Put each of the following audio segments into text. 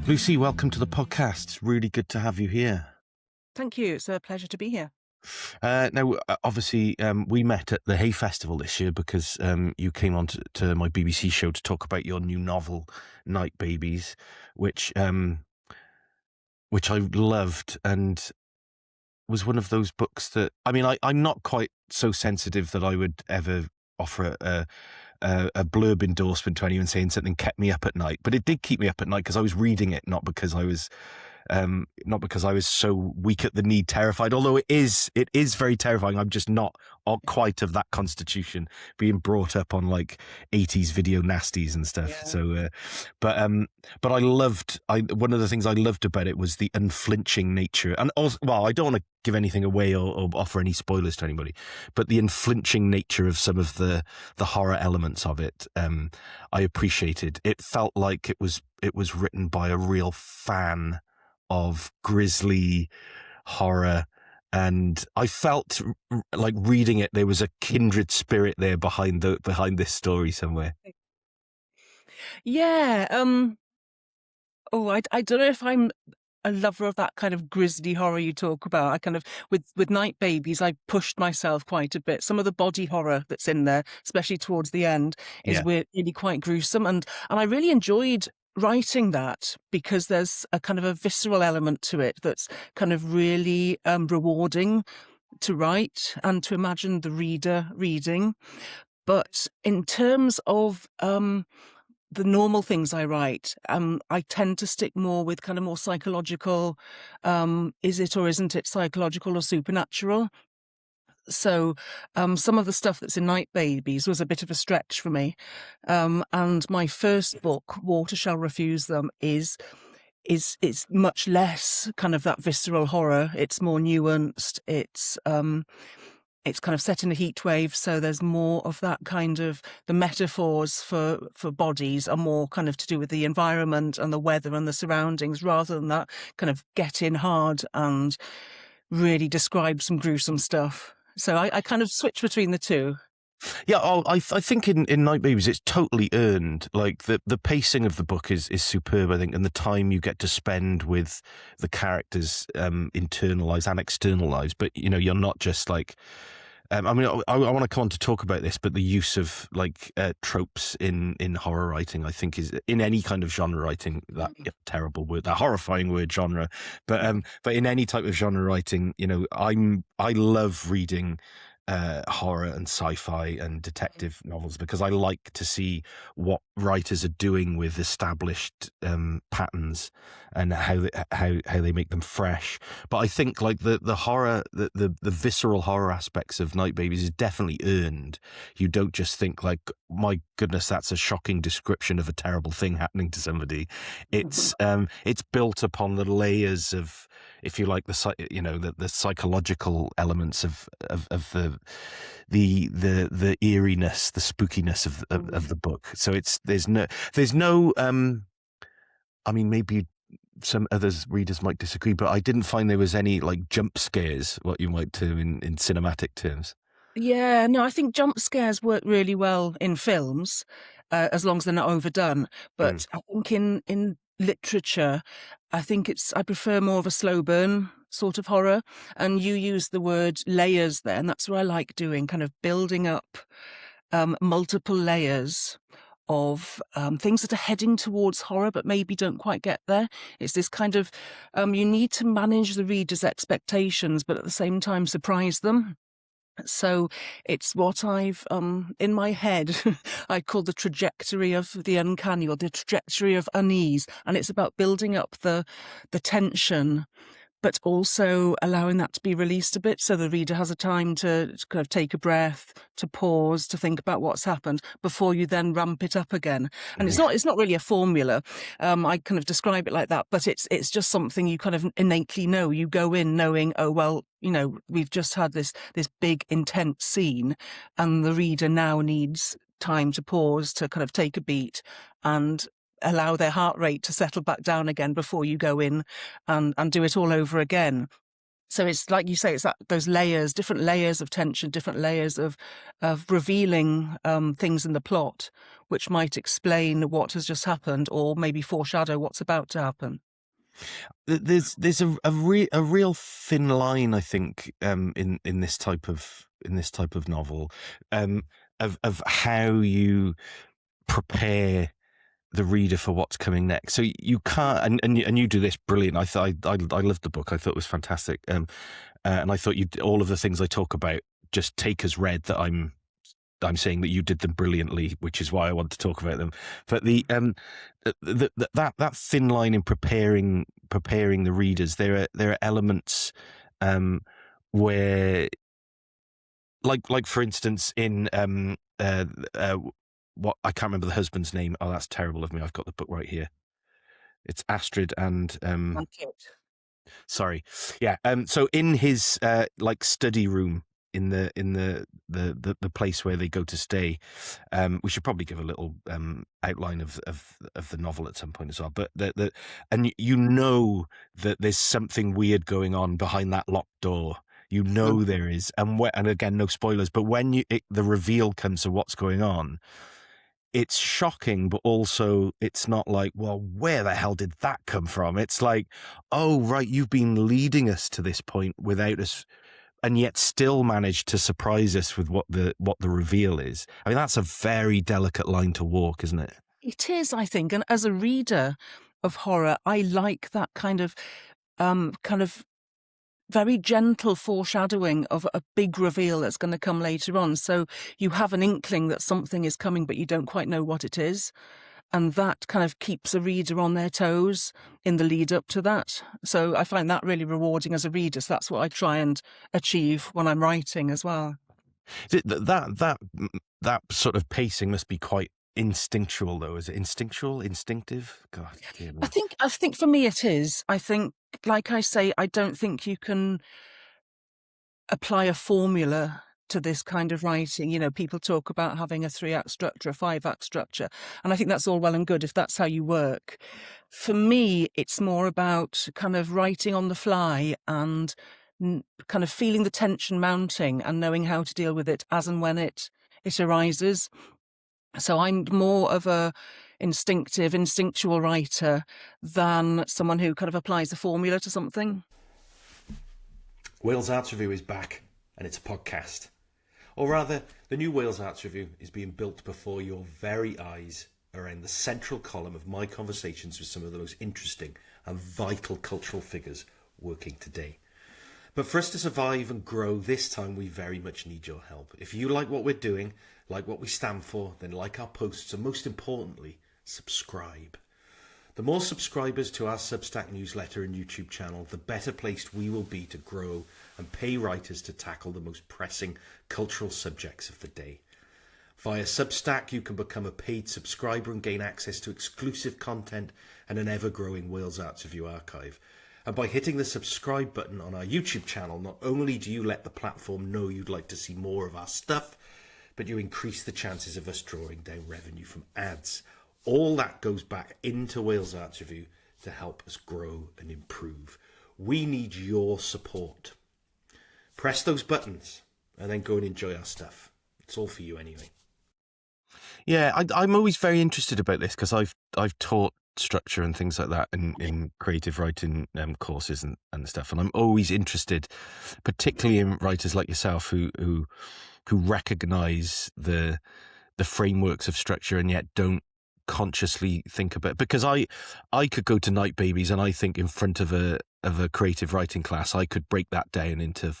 Lucie, welcome to the podcast. It's really good to have you here. Thank you. It's a pleasure to be here. Obviously, we met at the Hay Festival this year because you came on to my BBC show to talk about your new novel, Night Babies, which I loved and was one of those books that, I'm not quite so sensitive that I would ever offer a blurb endorsement to anyone saying something kept me up at night, but it did keep me up at night because I was reading it, not because I was so weak at the knee terrified, although it is very terrifying. I'm just not quite of that constitution, being brought up on like 80s video nasties and stuff. Yeah. So but one of the things I loved about it was the unflinching nature, and also, well, I don't want to give anything away or offer any spoilers to anybody, but the unflinching nature of some of the horror elements of it, I appreciated. It felt like it was written by a real fan of grisly horror, and I felt like reading it there was a kindred spirit there behind this story somewhere. Yeah. I don't know if I'm a lover of that kind of grisly horror you talk about. I kind of, with Night Babies, I pushed myself quite a bit. Some of the body horror that's in there, especially towards the end, is really quite gruesome. And I really enjoyed writing that because there's a kind of a visceral element to it that's kind of really rewarding to write and to imagine the reader reading. But in terms of the normal things I write, I tend to stick more with kind of more psychological, is it or isn't it psychological or supernatural? So some of the stuff that's in Night Babies was a bit of a stretch for me. And my first book, Water Shall Refuse Them, is much less kind of that visceral horror. It's more nuanced. It's kind of set in a heat wave, so there's more of that kind of, the metaphors for bodies are more kind of to do with the environment and the weather and the surroundings, rather than that kind of get in hard and really describe some gruesome stuff. So I kind of switch between the two. Yeah, I think in Night Babies it's totally earned. Like the pacing of the book is superb, I think, and the time you get to spend with the characters' internal lives and external lives. But you're not just like. I want to come on to talk about this, but the use of like tropes in horror writing, I think, is in any kind of genre writing, that terrible word, that horrifying word, genre. But in any type of genre writing, I love reading horror and sci-fi and detective novels because I like to see what writers are doing with established patterns and how they make them fresh. But I think like the horror, the visceral horror aspects of Night Babies is definitely earned. You don't just think like, my goodness, that's a shocking description of a terrible thing happening to somebody. It's built upon the layers of, if you like, the psychological elements of the eeriness, the spookiness of the book. So there's no maybe some others readers might disagree, but I didn't find there was any like jump scares, what you might do in cinematic terms. Yeah, no, I think jump scares work really well in films, as long as they're not overdone. But I think in literature, I prefer more of a slow burn sort of horror. And you use the word layers there, and that's what I like doing, kind of building up multiple layers of things that are heading towards horror but maybe don't quite get there. It's this kind of, you need to manage the reader's expectations but at the same time surprise them. So it's what I've, in my head, I call the trajectory of the uncanny, or the trajectory of unease. And it's about building up the tension, but also allowing that to be released a bit so the reader has a time to kind of take a breath, to pause, to think about what's happened before you then ramp it up again. And it's not really a formula. I kind of describe it like that, but it's just something you kind of innately know. You go in knowing, oh, well, we've just had this big intense scene and the reader now needs time to pause, to kind of take a beat and allow their heart rate to settle back down again before you go in and do it all over again. So it's like you say, it's that those layers, different layers of tension, different layers of revealing things in the plot, which might explain what has just happened, or maybe foreshadow what's about to happen. There's a real thin line, I think, in this type of novel, of how you prepare the reader for what's coming next. So you can't, and you do this brilliant. I loved the book. I thought it was fantastic, and I thought you all of the things I talk about just take as read that I'm saying that you did them brilliantly, which is why I want to talk about them. But that thin line in preparing the readers, there are elements where, like for instance, in what I can't remember the husband's name. Oh, that's terrible of me. I've got the book right here. It's Astrid and sorry, yeah. So in his like study room in the place where they go to stay, we should probably give a little outline of the novel at some point as well. But and you know that there's something weird going on behind that locked door. You know there is, and again, no spoilers. But when the reveal comes to what's going on, it's shocking, but also it's not like, well, where the hell did that come from? It's like, oh, right, you've been leading us to this point without us, and yet still managed to surprise us with what the reveal is. I mean, that's a very delicate line to walk, isn't it? It is, I think. And as a reader of horror, I like that kind of very gentle foreshadowing of a big reveal that's going to come later on. So you have an inkling that something is coming, but you don't quite know what it is. And that kind of keeps a reader on their toes in the lead up to that. So I find that really rewarding as a reader. So that's what I try and achieve when I'm writing as well. That sort of pacing must be quite instinctual, though. Is it instinctual, instinctive? God, dear me. I think for me it is. I think, like I say, I don't think you can apply a formula to this kind of writing. You know, people talk about having a 3-act structure, a 5-act structure, and I think that's all well and good if that's how you work. For me, it's more about kind of writing on the fly and kind of feeling the tension mounting and knowing how to deal with it as and when it arises. So I'm more of a instinctual writer than someone who kind of applies a formula to something. Wales Arts Review is back, and it's a podcast. Or rather, the new Wales Arts Review is being built before your very eyes around the central column of my conversations with some of the most interesting and vital cultural figures working today. But for us to survive and grow this time, we very much need your help. If you like what we're doing, like what we stand for, then like our posts, and most importantly, subscribe. The more subscribers to our Substack newsletter and YouTube channel, the better placed we will be to grow and pay writers to tackle the most pressing cultural subjects of the day. Via Substack, you can become a paid subscriber and gain access to exclusive content and an ever-growing Wales Arts Review archive. And by hitting the subscribe button on our YouTube channel, not only do you let the platform know you'd like to see more of our stuff, but you increase the chances of us drawing down revenue from ads. All that goes back into Wales Arts Review to help us grow and improve. We need your support. Press those buttons and then go and enjoy our stuff. It's all for you anyway. Yeah, I'm always very interested about this because I've taught structure and things like that in creative writing courses and stuff, and I'm always interested, particularly in writers like yourself who recognize the frameworks of structure and yet don't consciously think about it. Because I could go to Night Babies and I think in front of a creative writing class I could break that down into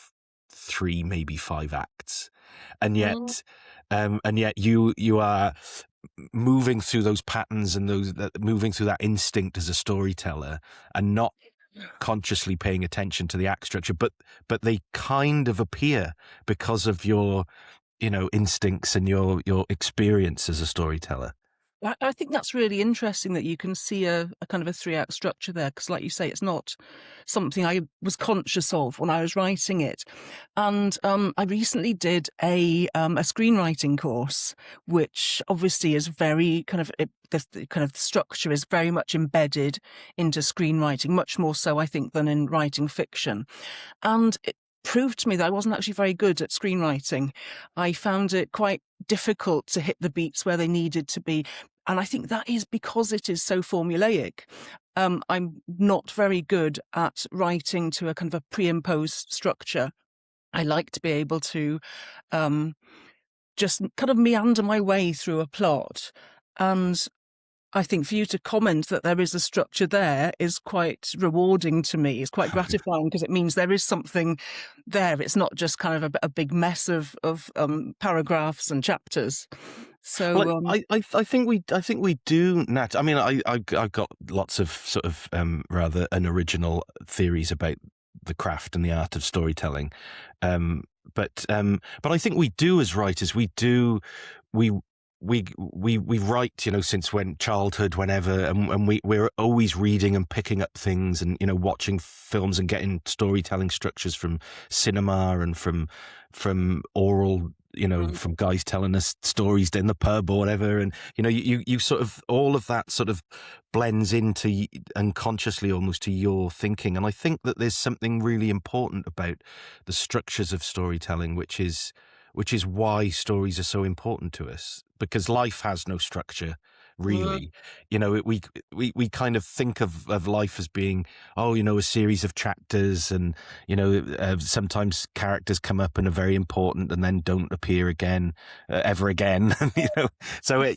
3, maybe 5 acts, and yet you are moving through those patterns and moving through that instinct as a storyteller and not consciously paying attention to the act structure, but they kind of appear because of your instincts and your experience as a storyteller. I think that's really interesting that you can see a kind of a three-act structure there, because like you say, it's not something I was conscious of when I was writing it. And I recently did a screenwriting course, which obviously is very kind of the kind of structure is very much embedded into screenwriting, much more so I think than in writing fiction. And it proved to me that I wasn't actually very good at screenwriting. I found it quite difficult to hit the beats where they needed to be. And I think that is because it is so formulaic. I'm not very good at writing to a kind of a pre-imposed structure. I like to be able to just kind of meander my way through a plot. And I think for you to comment that there is a structure there is quite rewarding to me. It's quite gratifying because it means there is something there. It's not just kind of a big mess of paragraphs and chapters. So well, I think we do, Nat. I mean, I've got lots of sort of rather unoriginal theories about the craft and the art of storytelling, but I think we do as writers. We write, since when childhood, whenever, and we're always reading and picking up things, and watching films and getting storytelling structures from cinema and from oral, from guys telling us stories in the pub or whatever, and you sort of, all of that sort of blends into unconsciously almost to your thinking. And I think that there's something really important about the structures of storytelling, which is why stories are so important to us, because life has no structure, really. We kind of think of life as being, a series of chapters, and sometimes characters come up and are very important and then don't appear again, ever again. So we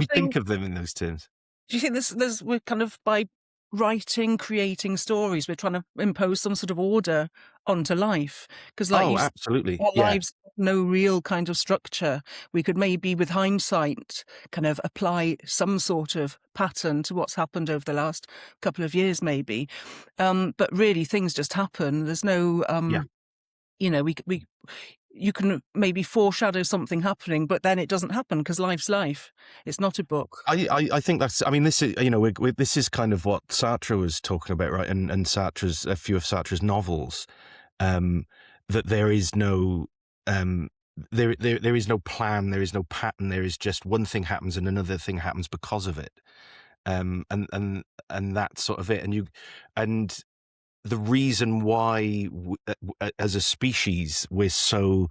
think of them in those terms. Do you think this we're kind of, by creating stories, we're trying to impose some sort of order onto life? Because absolutely, our lives have no real kind of structure. We could maybe, with hindsight, kind of apply some sort of pattern to what's happened over the last couple of years, maybe. But really, things just happen. There's no, you can maybe foreshadow something happening, but then it doesn't happen because life's life. It's not a book. I think that's, I mean, this is, this is kind of what Sartre was talking about, right? And Sartre's, a few of Sartre's novels, that there is no, there is no plan, there is no pattern, there is just one thing happens and another thing happens because of it. And that's sort of it. And the reason why, as a species, we're so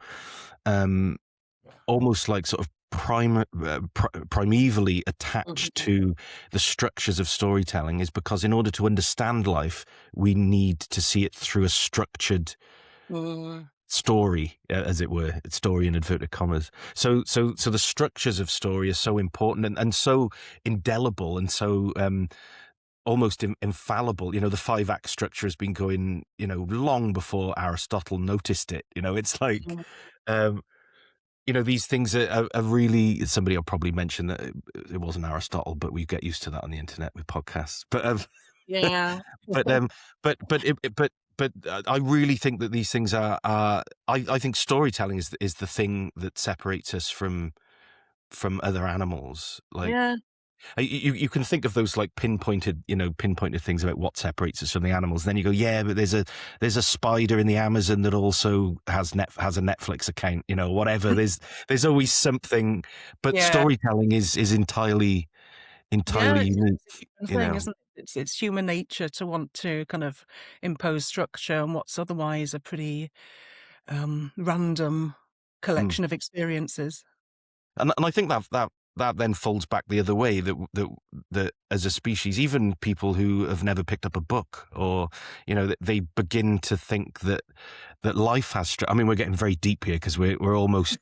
almost like sort of primevally attached to the structures of storytelling is because in order to understand life, we need to see it through a structured story, as it were, story in inverted commas. So the structures of story are so important and so indelible and so almost infallible. The 5-act structure has been going, long before Aristotle noticed it. It's like, these things are really, somebody will probably mention that it wasn't Aristotle, but we get used to that on the internet with podcasts. But but I really think that these things are I think storytelling is the thing that separates us from other animals. Like, you can think of those like pinpointed things about what separates us from the animals. Then you go, yeah, but there's a spider in the Amazon that also has a Netflix account, whatever. There's always something, but storytelling is entirely unique. Isn't it? It's human nature to want to kind of impose structure on what's otherwise a pretty random collection of experiences. And I think that then folds back the other way, that as a species, even people who have never picked up a book, or they begin to think that life has. I mean, we're getting very deep here because we're almost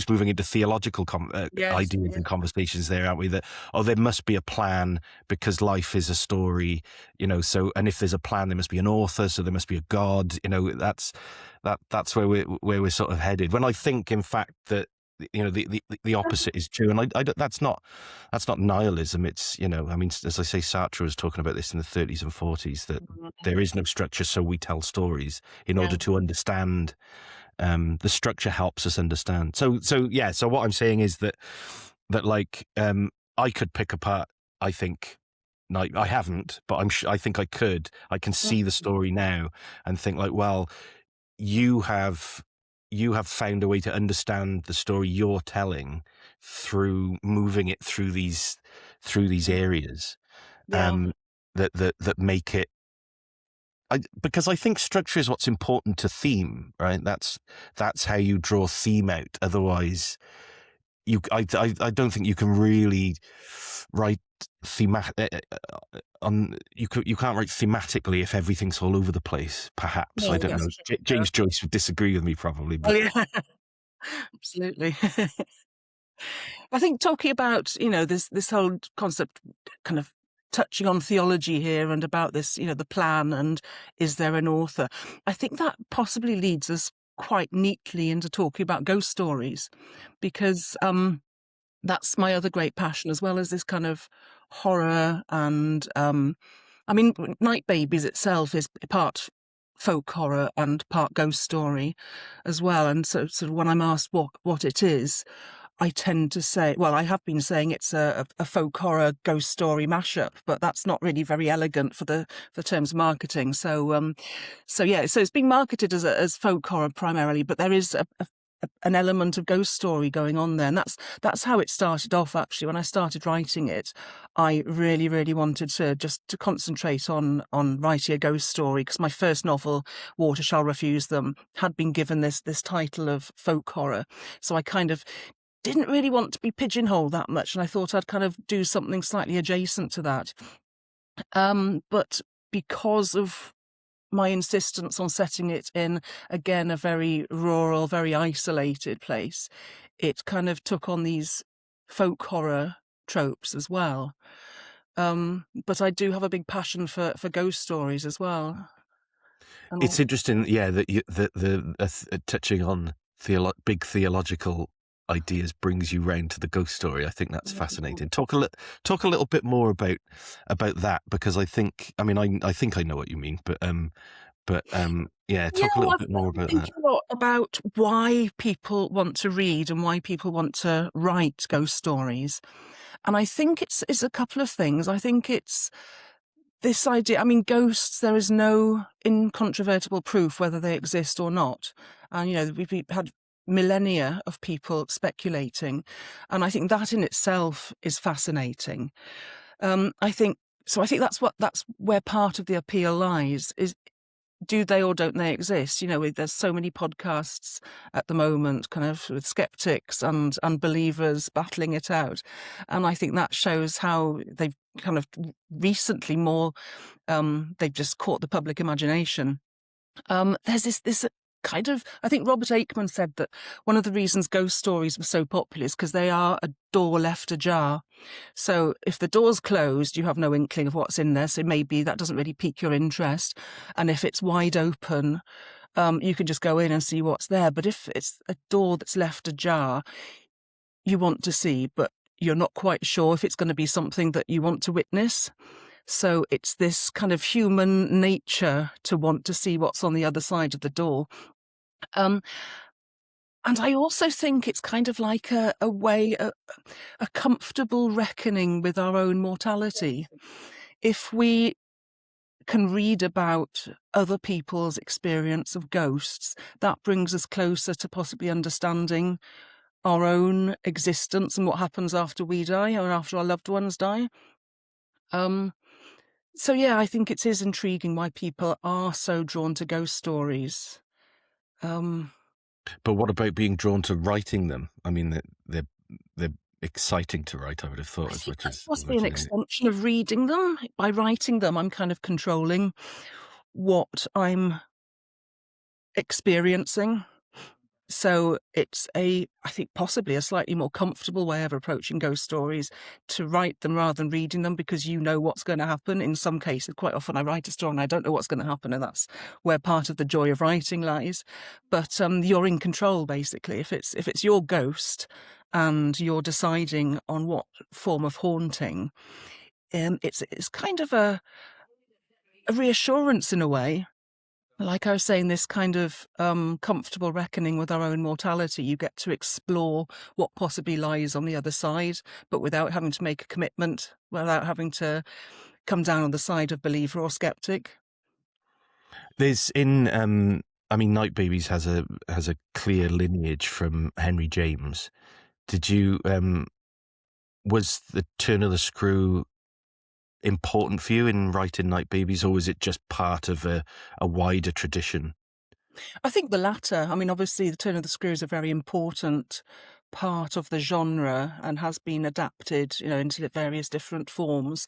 moving into theological ideas and conversations there, aren't we? That there must be a plan because life is a story, So, and if there's a plan, there must be an author, so there must be a God. That's where we're sort of headed. When I think, in fact, that the opposite is true, and I that's not nihilism. It's I mean, as I say, Sartre was talking about this in the 30s and 40s, that there is no structure, so we tell stories in order to understand. The structure helps us understand. So what I'm saying is that that like I could pick apart. I think. I haven't, but I think I could. I can see the story now and think like, well, you have found a way to understand the story you're telling through moving it through these areas Yeah. that make it. Because I think structure is what's important to theme, right? That's how you draw theme out. Otherwise, I don't think you can really write thematic you can't write thematically if everything's all over the place. Perhaps No, I don't that's know. true. James Joyce would disagree with me probably, Oh, but yeah, absolutely. I think talking about, this whole concept, kind of touching on theology here and about this, the plan and is there an author? I think that possibly leads us quite neatly into talking about ghost stories, because that's my other great passion, as well as this kind of horror. And I mean, Night Babies itself is part folk horror and part ghost story as well. And so sort of when I'm asked what it is, I tend to say, well, I have been saying it's a folk horror ghost story mashup, but that's not really very elegant for the terms of marketing. So yeah, so it's being marketed as folk horror primarily, but there is an element of ghost story going on there, and that's how it started off. Actually, when I started writing it, I really, really wanted to just to concentrate on writing a ghost story, because my first novel, Water Shall Refuse Them, had been given this title of folk horror. So I kind of didn't really want to be pigeonholed that much, and I thought I'd kind of do something slightly adjacent to that. But because of my insistence on setting it in, again, a very rural, very isolated place, it kind of took on these folk horror tropes as well. But I do have a big passion for ghost stories as well. it's interesting, yeah, that the touching on big theological ideas brings you round to the ghost story. I think that's fascinating. Talk a little bit more about that, because I think I know what you mean, but yeah, talk a little bit more about that. A lot about why people want to read and why people want to write ghost stories. And I think it's a couple of things. I think it's this idea, I mean, ghosts, there is no incontrovertible proof whether they exist or not. And, we've had millennia of people speculating. And I think that in itself is fascinating. I think that's where part of the appeal lies, is do they or don't they exist? There's so many podcasts at the moment, kind of with skeptics and unbelievers battling it out. And I think that shows how they've kind of recently they've just caught the public imagination. There's this kind of, I think Robert Aikman said that one of the reasons ghost stories were so popular is because they are a door left ajar. So if the door's closed, you have no inkling of what's in there. So maybe that doesn't really pique your interest. And if it's wide open, you can just go in and see what's there. But if it's a door that's left ajar, you want to see, but you're not quite sure if it's going to be something that you want to witness. So it's this kind of human nature to want to see what's on the other side of the door. And I also think it's kind of like a comfortable reckoning with our own mortality. If we can read about other people's experience of ghosts, that brings us closer to possibly understanding our own existence and what happens after we die or after our loved ones die. So yeah, I think it is intriguing why people are so drawn to ghost stories. But what about being drawn to writing them? I mean, they're exciting to write, I would have thought, I as think much that as must be an extension of reading them. By writing them, I'm kind of controlling what I'm experiencing. So it's I think possibly a slightly more comfortable way of approaching ghost stories, to write them rather than reading them, because you know what's going to happen. In some cases, quite often I write a story and I don't know what's going to happen, and that's where part of the joy of writing lies. But you're in control, basically. If it's your ghost and you're deciding on what form of haunting, it's kind of a reassurance in a way. Like I was saying, this kind of comfortable reckoning with our own mortality, you get to explore what possibly lies on the other side, but without having to make a commitment, without having to come down on the side of believer or skeptic. There's I mean, Night Babies has a clear lineage from Henry James. Did you was the turn of the screw important for you in writing Night Babies, or was it just part of a wider tradition? I think the latter. I mean, obviously, the turn of the screw is a very important part of the genre and has been adapted, into various different forms.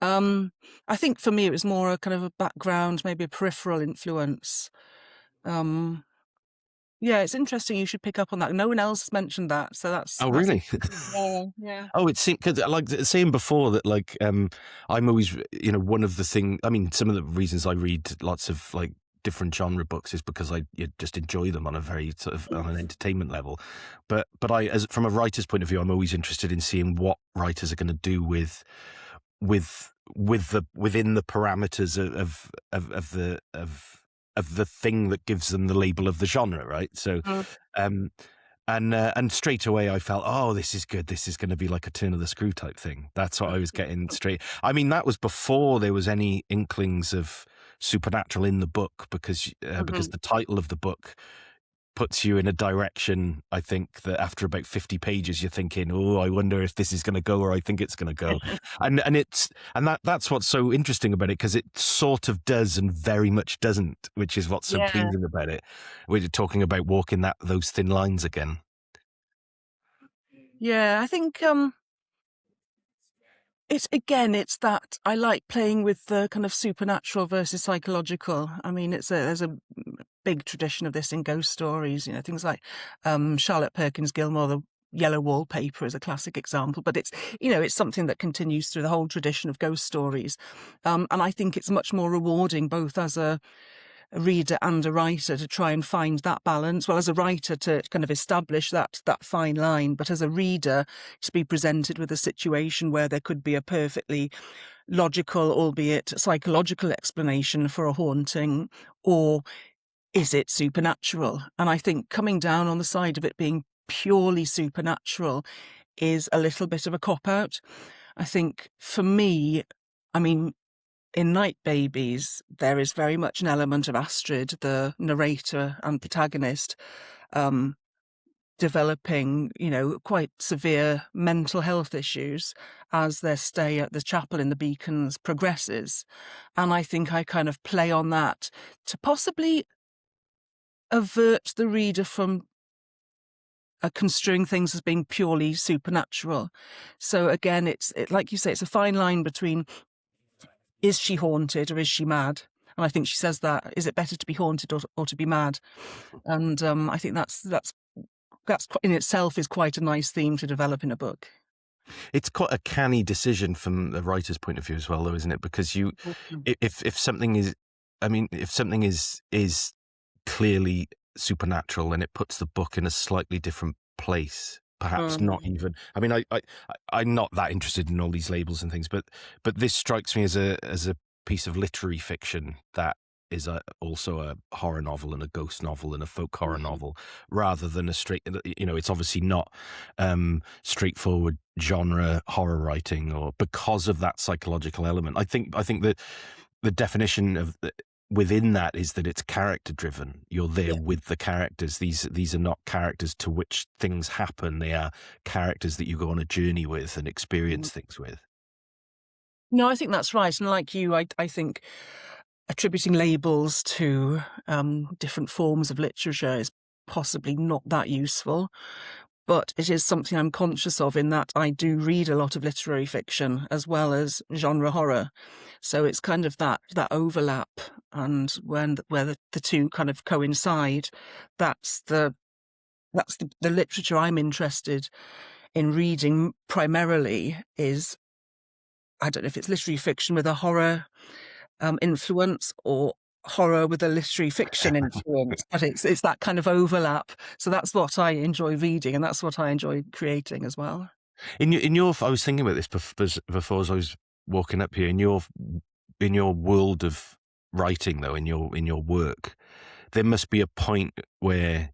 I think for me, it was more a kind of a background, maybe a peripheral influence. Yeah, it's interesting. You should pick up on that. No one else has mentioned that, so that's Oh, really? yeah. Oh, it seemed, because like saying before that, like I'm always, one of the thing. I mean, some of the reasons I read lots of like different genre books is because I just enjoy them on a very sort of on an entertainment level. But I, as from a writer's point of view, I'm always interested in seeing what writers are going to do with within the parameters of the thing that gives them the label of the genre, right? So, um, and straight away I felt, oh, this is good. This is going to be like a turn of the screw type thing. That's what I was getting straight. I mean, that was before there was any inklings of supernatural in the book, because the title of the book puts you in a direction, I think, that after about 50 pages you're thinking, oh, I wonder if this is going to go where I think it's going to go. and that's what's so interesting about it, because it sort of does and very much doesn't, which is what's so pleasing about it. We're talking about walking those thin lines again. Yeah, I think it's that I like playing with the kind of supernatural versus psychological. I mean, there's a big tradition of this in ghost stories, things like Charlotte Perkins Gilmore, the Yellow Wallpaper is a classic example, but it's something that continues through the whole tradition of ghost stories. And I think it's much more rewarding, both as a reader and a writer, to try and find that balance. Well, as a writer, to kind of establish that fine line, but as a reader, to be presented with a situation where there could be a perfectly logical, albeit psychological, explanation for a haunting, or is it supernatural? And I think coming down on the side of it being purely supernatural is a little bit of a cop-out. I think for me, I mean, in Night Babies, there is very much an element of Astrid, the narrator and protagonist, developing, quite severe mental health issues as their stay at the chapel in the Beacons progresses. And I think I kind of play on that to possibly avert the reader from construing things as being purely supernatural. So again, it's like you say, it's a fine line between, is she haunted or is she mad? And I think she says that, is it better to be haunted or to be mad? And I think that's in itself is quite a nice theme to develop in a book. It's quite a canny decision from the writer's point of view as well, though, isn't it? Because if something is, I mean, if something is clearly supernatural, and it puts the book in a slightly different place. Perhaps not even. I mean, I'm not that interested in all these labels and things, but this strikes me as a piece of literary fiction that is also a horror novel and a ghost novel and a folk horror novel, rather than a straight. It's obviously not straightforward genre horror writing, or because of that psychological element. I think that the definition of within that is that it's character driven. You're there with the characters. These are not characters to which things happen. They are characters that you go on a journey with and experience things with. No, I think that's right. And like you, I think attributing labels to different forms of literature is possibly not that useful. But it is something I'm conscious of, in that I do read a lot of literary fiction as well as genre horror. So it's kind of that overlap, and where the two kind of coincide, that's the literature I'm interested in reading primarily. Is, I don't know if it's literary fiction with a horror influence, or horror with a literary fiction influence, but it's that kind of overlap. So that's what I enjoy reading, and that's what I enjoy creating as well. In your, I was thinking about this before as I was walking up here. In your world of writing, though, in your work, there must be a point where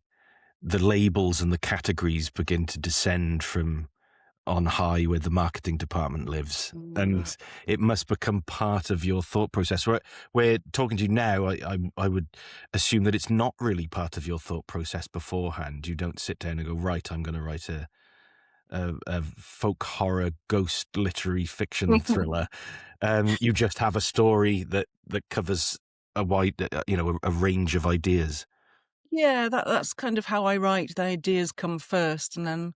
the labels and the categories begin to descend from on high, where the marketing department lives, and it must become part of your thought process. Where talking to you now, I would assume that it's not really part of your thought process beforehand. You don't sit down and go, right, I'm going to write a folk horror ghost literary fiction thriller. You just have a story that covers a wide, a range of ideas. Yeah, that's kind of how I write. The ideas come first, and then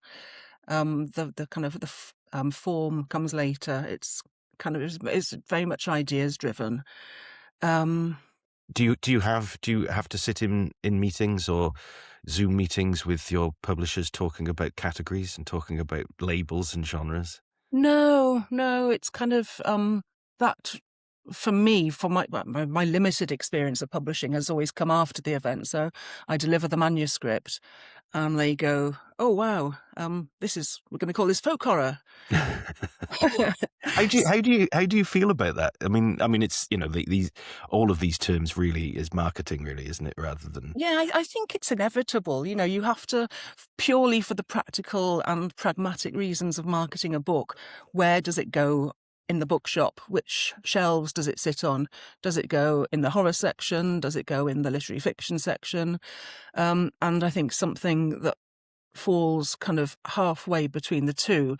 the kind of form comes later. It's kind of it's very much ideas driven. Do you have to sit in meetings or Zoom meetings with your publishers talking about categories and talking about labels and genres? No, it's kind of that for me, for my limited experience of publishing has always come after the event. So I deliver the manuscript and they go, "Oh wow, we're going to call this folk horror." How do you feel about that? I mean, it's these all of these terms really is marketing, really, isn't it? Rather than Yeah, I think it's inevitable. You have to, purely for the practical and pragmatic reasons of marketing a book, where does it go in the bookshop? Which shelves does it sit on? Does it go in the horror section? Does it go in the literary fiction section? And I think something that falls kind of halfway between the two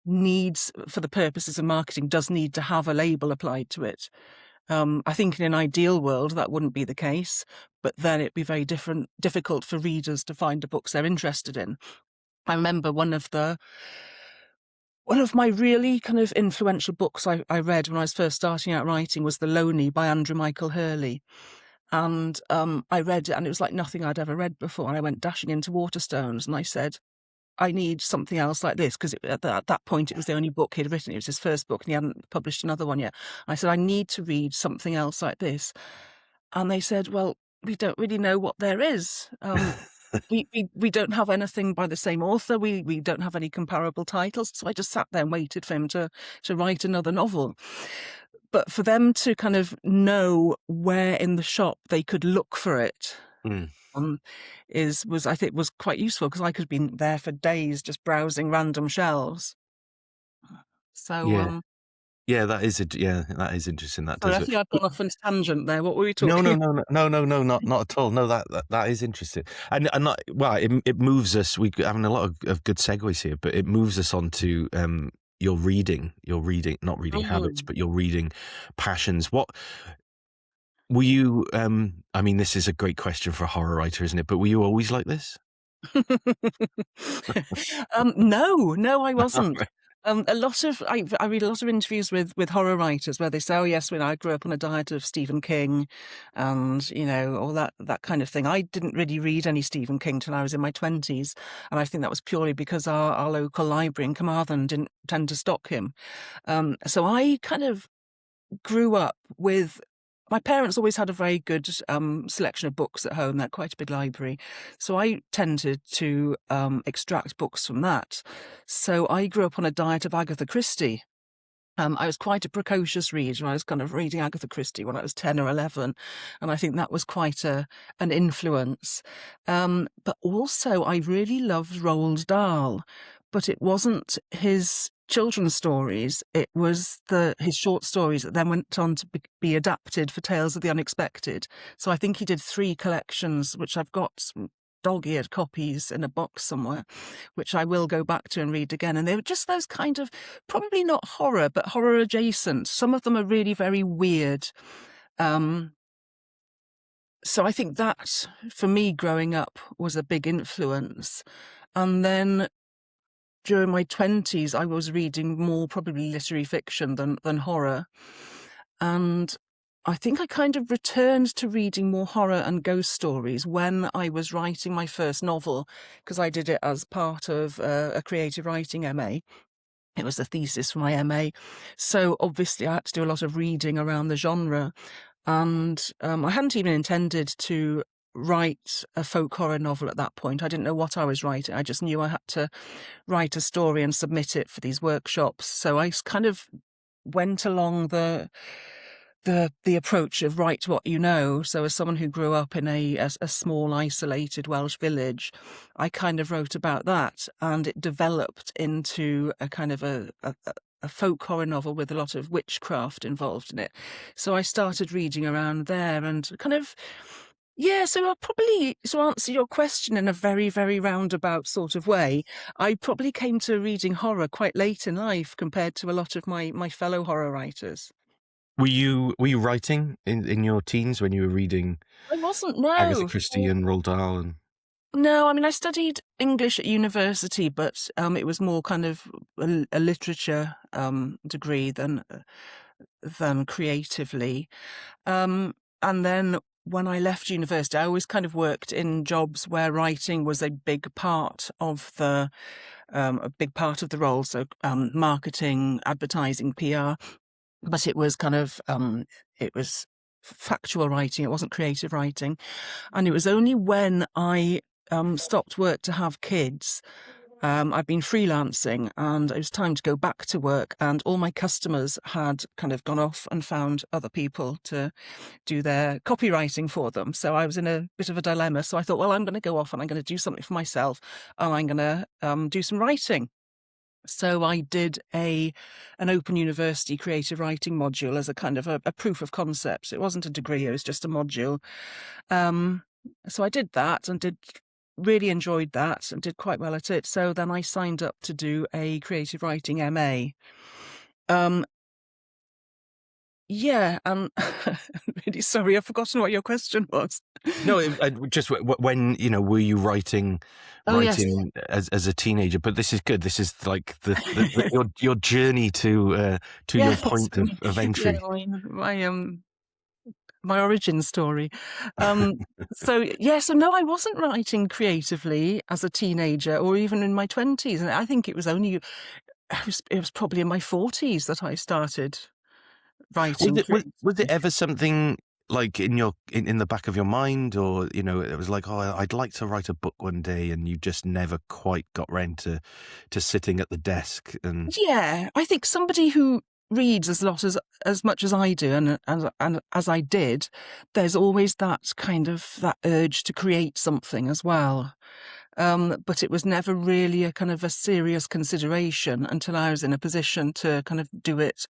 needs, for the purposes of marketing, does need to have a label applied to it. I think in an ideal world that wouldn't be the case, but then it'd be very difficult for readers to find the books they're interested in. I remember one of my really kind of influential books I read when I was first starting out writing was The Lonely by Andrew Michael Hurley. And I read it and it was like nothing I'd ever read before. And I went dashing into Waterstones and I said, I need something else like this, because at that point it was the only book he'd written. It was his first book and he hadn't published another one yet. I said, I need to read something else like this. And they said, well, we don't really know what there is. We don't have anything by the same author. We don't have any comparable titles. So I just sat there and waited for him to write another novel. But for them to kind of know where in the shop they could look for it, I think was quite useful, because I could have been there for days just browsing random shelves. So yeah, that is interesting. That sorry, does I think I've gone off on a tangent there. What were we talking? No, not at all. No, that is interesting, and not, well, it moves us. We're having a lot of good segues here, but it moves us on to your reading, not reading habits, but your reading passions. What were you? I mean, this is a great question for a horror writer, isn't it? But were you always like this? No, I wasn't. I read a lot of interviews with horror writers where they say, "Oh yes, when I grew up on a diet of Stephen King, and all that kind of thing." I didn't really read any Stephen King till I was in my 20s, and I think that was purely because our local library in Carmarthen didn't tend to stock him. So I kind of grew up with. My parents always had a very good selection of books at home. They're quite a big library. So I tended to extract books from that. So I grew up on a diet of Agatha Christie. I was quite a precocious reader. I was kind of reading Agatha Christie when I was 10 or 11. And I think that was quite an influence. But also I really loved Roald Dahl. But it wasn't his children's stories. It was his short stories that then went on to be adapted for Tales of the Unexpected. So I think he did 3 collections, which I've got some dog-eared copies in a box somewhere, which I will go back to and read again. And they were just those kind of, probably not horror, but horror adjacent. Some of them are really very weird. So I think that, for me, growing up was a big influence. And then during my 20s, I was reading more probably literary fiction than horror. And I think I kind of returned to reading more horror and ghost stories when I was writing my first novel, because I did it as part of a creative writing MA. It was a thesis for my MA. So obviously I had to do a lot of reading around the genre. And I hadn't even intended to write a folk horror novel at that point. I didn't know what I was writing. I just knew I had to write a story and submit it for these workshops. So I kind of went along the the approach of write what you know. So as someone who grew up in a small, isolated Welsh village, I kind of wrote about that, and it developed into a kind of a folk horror novel with a lot of witchcraft involved in it. So I started reading around there and kind of, yeah, so I'll probably, to answer your question in a very, very roundabout sort of way, I probably came to reading horror quite late in life compared to a lot of my fellow horror writers. Were you writing in your teens when you were reading I wasn't, Agatha no. Christie and Roald Dahl? And No, I mean, I studied English at university, but it was more kind of a literature degree than creatively. And then when I left university, I always kind of worked in jobs where writing was a big part of the role. So marketing, advertising, PR, but it was kind of it was factual writing. It wasn't creative writing. And it was only when I stopped work to have kids. I've been freelancing, and it was time to go back to work, and all my customers had kind of gone off and found other people to do their copywriting for them. So I was in a bit of a dilemma. So I thought, well, I'm going to go off and I'm going to do something for myself, and I'm going to do some writing. So I did an Open University creative writing module as a kind of a proof of concept. It wasn't a degree, it was just a module. So I did that and really enjoyed that and did quite well at it. So then I signed up to do a creative writing MA. Yeah, and I'm really sorry, I've forgotten what your question was. no, just when were you writing Oh, yes. as a teenager? But this is good. This is like your journey to your Yes. point of entry. Yeah, my origin story. So no, I wasn't writing creatively as a teenager or even in my 20s. And I think it was probably in my 40s that I started writing. Was it ever something like in the back of your mind, or it was like, oh, I'd like to write a book one day, and you just never quite got round to sitting at the desk? And Yeah, I think somebody who reads as much as I do, and as I did, there's always that kind of that urge to create something as well. But it was never really a kind of a serious consideration until I was in a position to kind of do it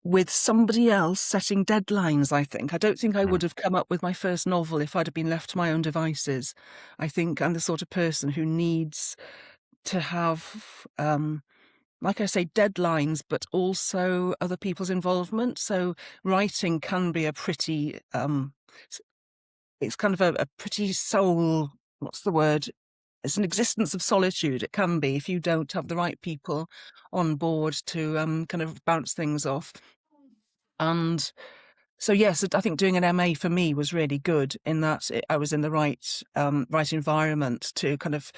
with somebody else setting deadlines, I think. I don't think I would have come up with my first novel if I'd have been left to my own devices. I think I'm the sort of person who needs to have, like I say, deadlines, but also other people's involvement. So writing can be a pretty, it's kind of a pretty what's the word? It's an existence of solitude. It can be if you don't have the right people on board to kind of bounce things off. And so, yes, I think doing an MA for me was really good in that I was in the right environment to kind of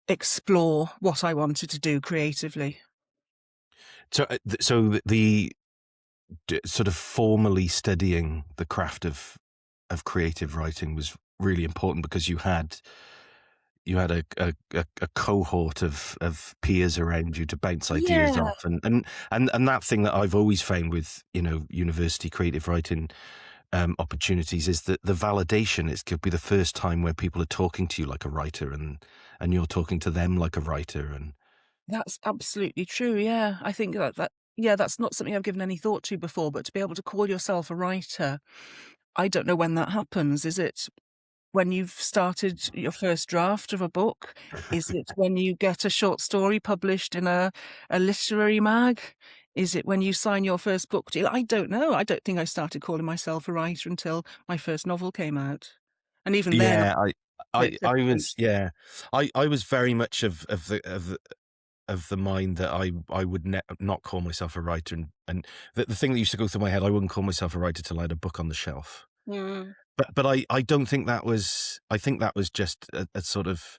explore what I wanted to do creatively. so the sort of formally studying the craft of creative writing was really important, because you had a cohort of peers around you to bounce ideas off, and that thing that I've always found with university creative writing opportunities is that the validation. It could be the first time where people are talking to you like a writer, and you're talking to them like a writer. And That's absolutely true. Yeah, I think that's not something I've given any thought to before. But to be able to call yourself a writer, I don't know when that happens. Is it when you've started your first draft of a book? Is it when you get a short story published in a literary mag? Is it when you sign your first book deal? I don't know. I don't think I started calling myself a writer until my first novel came out. And even then, yeah, bit I different. was I was very much of the mind that I would not call myself a writer, and the thing that used to go through my head, I wouldn't call myself a writer till I had a book on the shelf. Mm. But I don't think that was. I think that was just a sort of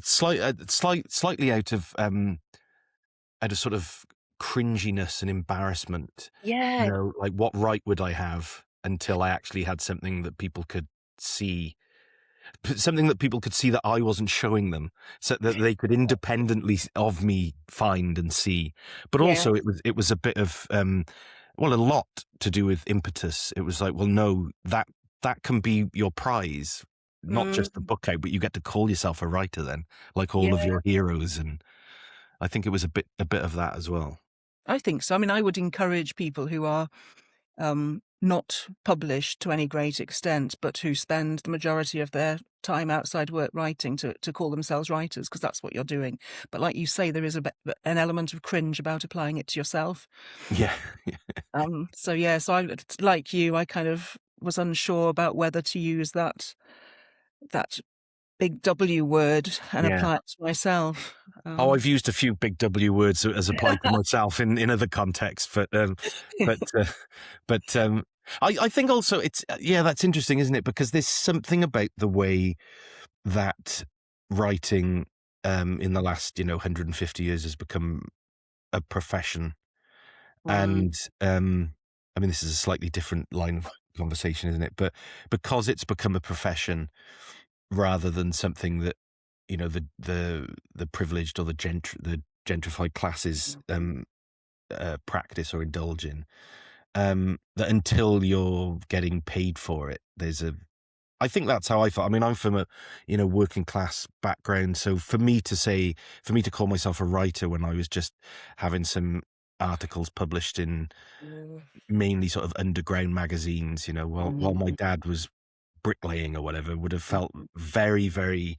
slightly out of sort of cringiness and embarrassment. Yeah. Like, what right would I have until I actually had something that people could see? something that people could see that I wasn't showing them, so that they could independently of me find and see. But Yeah. also, it was a bit of well, a lot to do with impetus. It was like, well, no, that can be your prize, not just the Mm, book out, but you get to call yourself a writer then, like all of yeah, your heroes. And I think it was a bit of that as well. I think so. I mean, I would encourage people who are not published to any great extent, but who spend the majority of their time outside work writing to call themselves writers, because that's what you're doing. But like you say, there is an element of cringe about applying it to yourself. Yeah. So yeah, so I, like you, I kind of was unsure about whether to use that big W word and Yeah. apply it to myself. Oh, I've used a few big W words as applied to myself in other contexts, but I think also it's that's interesting, isn't it? Because there's something about the way that writing in the last 150 years has become a profession, Mm, and I mean this is a slightly different line of conversation, isn't it? But because it's become a profession rather than something that the privileged or the gentrified classes practice or indulge in, that until you're getting paid for it, I think that's how I felt. I mean, I'm from a working class background, so for me to call myself a writer when I was just having some articles published in mm, mainly sort of underground magazines, while my mm, dad was bricklaying or whatever, would have felt very, very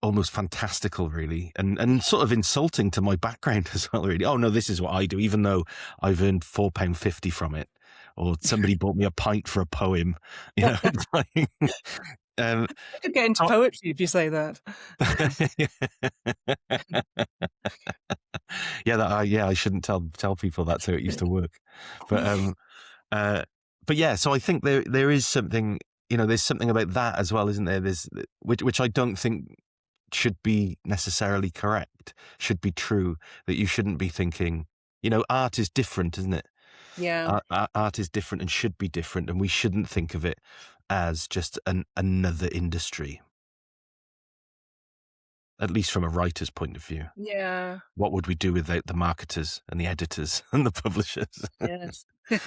almost fantastical, really, and sort of insulting to my background as well, really. Oh no, this is what I do, even though I've earned £4.50 from it, or somebody bought me a pint for a poem. It's like, um, I could get into so- poetry if you say that. I shouldn't tell people that's how it used to work, but yeah. So I think there is something, there's something about that as well, isn't there? There's which I don't think should be necessarily correct, should be true, that you shouldn't be thinking, art is different, isn't it? Yeah. Art is different and should be different, and we shouldn't think of it as just another industry, at least from a writer's point of view. Yeah. What would we do without the marketers and the editors and the publishers? Yes.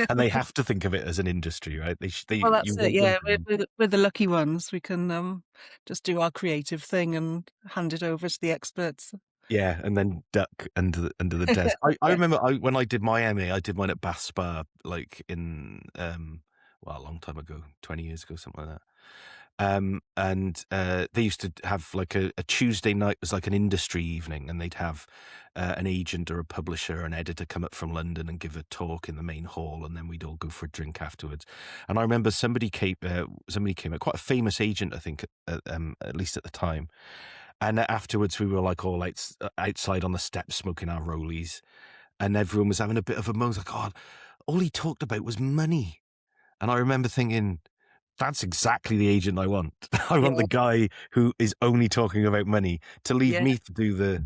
And they have to think of it as an industry, right? Well, that's you it. want them Yeah, to. we're the lucky ones. We can just do our creative thing and hand it over to the experts. Yeah, and then duck under the desk. I remember when I did my MA, I did mine at Bath Spa, like in a long time ago, 20 years ago, something like that. And they used to have like a Tuesday night was like an industry evening, and they'd have an agent or a publisher or an editor come up from London and give a talk in the main hall, and then we'd all go for a drink afterwards. And I remember somebody came up, quite a famous agent, I think, at least at the time. And afterwards, we were like all outside on the steps smoking our rollies, and everyone was having a bit of a moan, like, "God, all he talked about was money." And I remember thinking, that's exactly the agent I want. I want the Yeah. guy who is only talking about money, to leave Yeah. me to do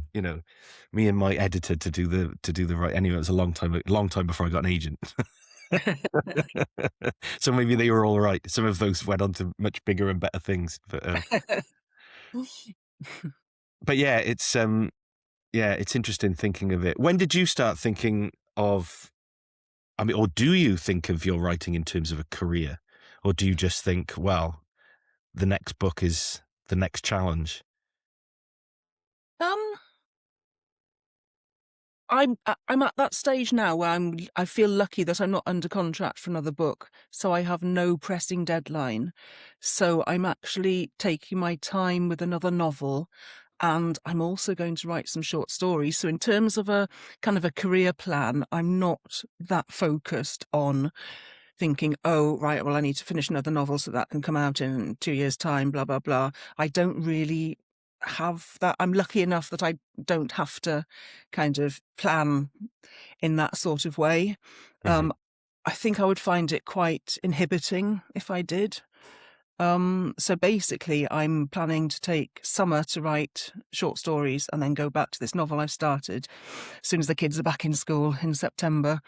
me and my editor to do the right. Anyway, it was a long time before I got an agent. So maybe they were all right. Some of those went on to much bigger and better things, but yeah, it's interesting thinking of it. When did you start thinking of, I mean, or do you think of your writing in terms of a career? Or do you just think, well, the next book is the next challenge? Um, I'm at that stage now where I feel lucky that I'm not under contract for another book, so I have no pressing deadline. So I'm actually taking my time with another novel, and I'm also going to write some short stories. So in terms of a kind of a career plan, I'm not that focused on thinking, oh, right, well, I need to finish another novel so that can come out in 2 years' time, blah, blah, blah. I don't really have that. I'm lucky enough that I don't have to kind of plan in that sort of way. Mhm. I think I would find it quite inhibiting if I did. So basically, I'm planning to take summer to write short stories and then go back to this novel I've started as soon as the kids are back in school in September.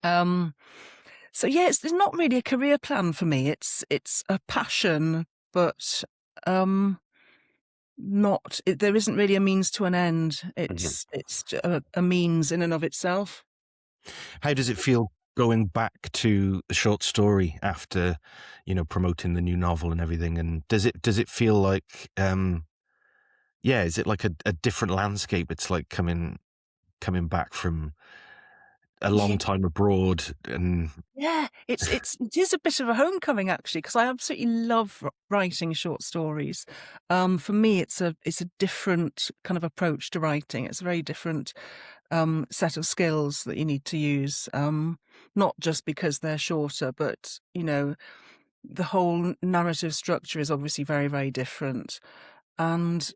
So yeah, it's not really a career plan for me. It's a passion, but there isn't really a means to an end. It's a means in and of itself. How does it feel going back to the short story after, promoting the new novel and everything? And does it feel like, is it like a different landscape? It's like coming back from a long time abroad, and it is a bit of a homecoming, actually, because I absolutely love writing short stories. For me, it's a different kind of approach to writing. It's a very different set of skills that you need to use, not just because they're shorter, but the whole narrative structure is obviously very, very different. And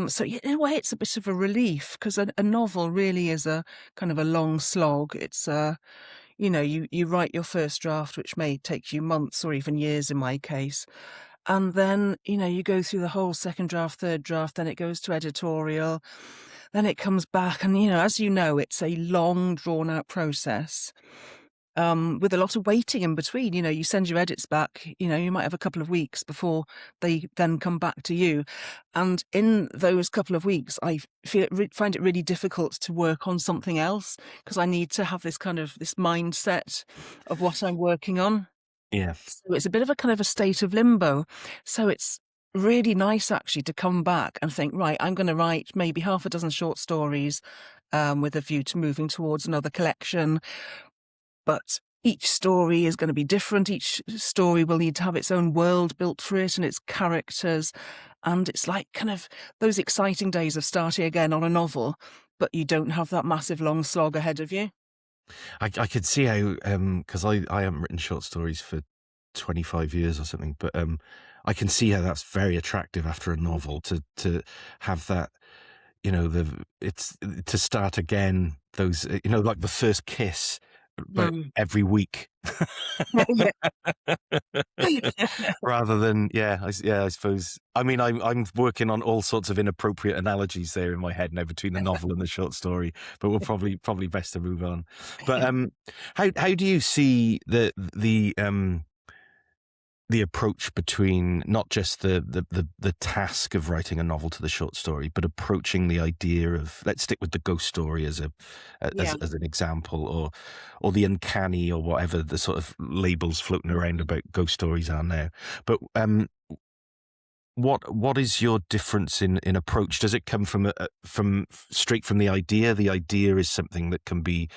so in a way, it's a bit of a relief, because a novel really is a kind of a long slog. It's you write your first draft, which may take you months or even years in my case. And then, you go through the whole second draft, third draft, then it goes to editorial, then it comes back. And, as you know, it's a long, drawn out process. With a lot of waiting in between. You send your edits back, you might have a couple of weeks before they then come back to you. And in those couple of weeks, I find it really difficult to work on something else, because I need to have this kind of this mindset of what I'm working on. yeah. So it's a bit of a kind of a state of limbo. So it's really nice, actually, to come back and think, right, I'm going to write maybe half a dozen short stories with a view to moving towards another collection. But each story is going to be different. Each story will need to have its own world built for it and its characters. And it's like kind of those exciting days of starting again on a novel, but you don't have that massive long slog ahead of you. I could see how, because I haven't written short stories for 25 years or something, but I can see how that's very attractive after a novel to have that, it's to start again, those, like the first kiss, but every week. Rather than I suppose. I mean, I'm working on all sorts of inappropriate analogies there in my head now between the novel and the short story, but we'll probably best to move on. But how do you see the approach between not just the task of writing a novel to the short story, but approaching the idea of, let's stick with the ghost story as an example, or the uncanny, or whatever the sort of labels floating around about ghost stories are now. But what is your difference in approach? Does it come from straight from the idea? The idea is something that can be.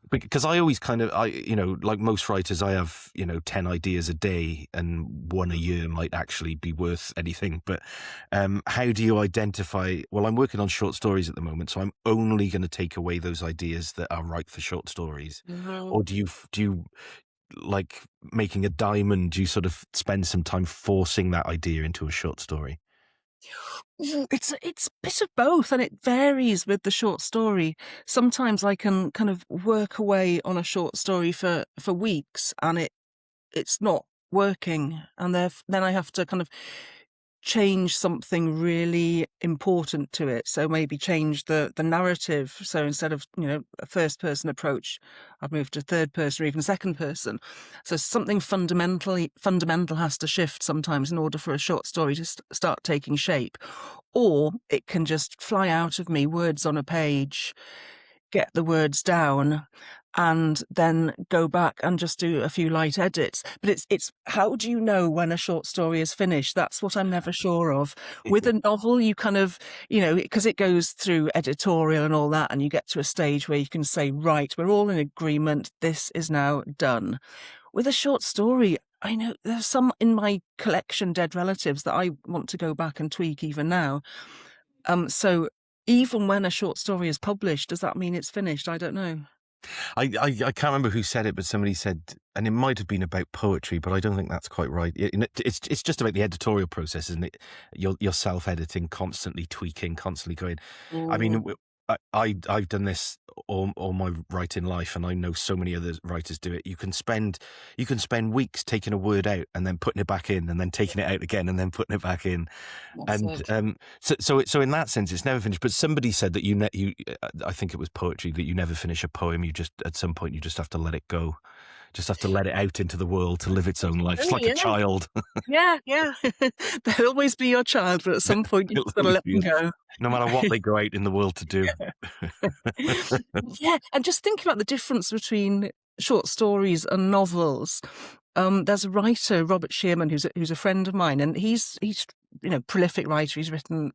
Because I always like most writers, I have, 10 ideas a day, and one a year might actually be worth anything. But how do you identify, well, I'm working on short stories at the moment, so I'm only going to take away those ideas that are right for short stories. Or do you like making a diamond, do you sort of spend some time forcing that idea into a short story? It's a bit of both, and it varies with the short story. Sometimes I can kind of work away on a short story for weeks, and it's not working, and then I have to kind of change something really important to it. So maybe change the narrative. So instead of, a first person approach, I've moved to third person or even second person. So something fundamental has to shift sometimes in order for a short story to start taking shape. Or it can just fly out of me, words on a page, get the words down, and then go back and just do a few light edits. But it's how do you know when a short story is finished? That's what I'm never sure of. With a novel, you kind of, because it goes through editorial and all that, and you get to a stage where you can say, right, we're all in agreement, this is now done. With a short story, I know there's some in my collection, Dead Relatives, that I want to go back and tweak even now. So even when a short story is published, does that mean it's finished? I don't know. I can't remember who said it, but somebody said, and it might have been about poetry, but I don't think that's quite right. It's just about the editorial process, isn't it? You're self-editing, constantly tweaking, constantly going. I mean, I've done this all my writing life, and I know so many other writers do it. You can spend weeks taking a word out and then putting it back in, and then taking it out again and then putting it back in. So in that sense, it's never finished. But somebody said that I think it was poetry, that you never finish a poem. You just, at some point, you just have to let it go. Just have to let it out into the world to live its own life. It's like a child. Yeah. They'll always be your child, but at some point you've got to let them go. No matter what they go out in the world to do. Yeah, and just think about the difference between short stories and novels. There's a writer, Robert Shearman, who's a friend of mine, and he's prolific writer. He's written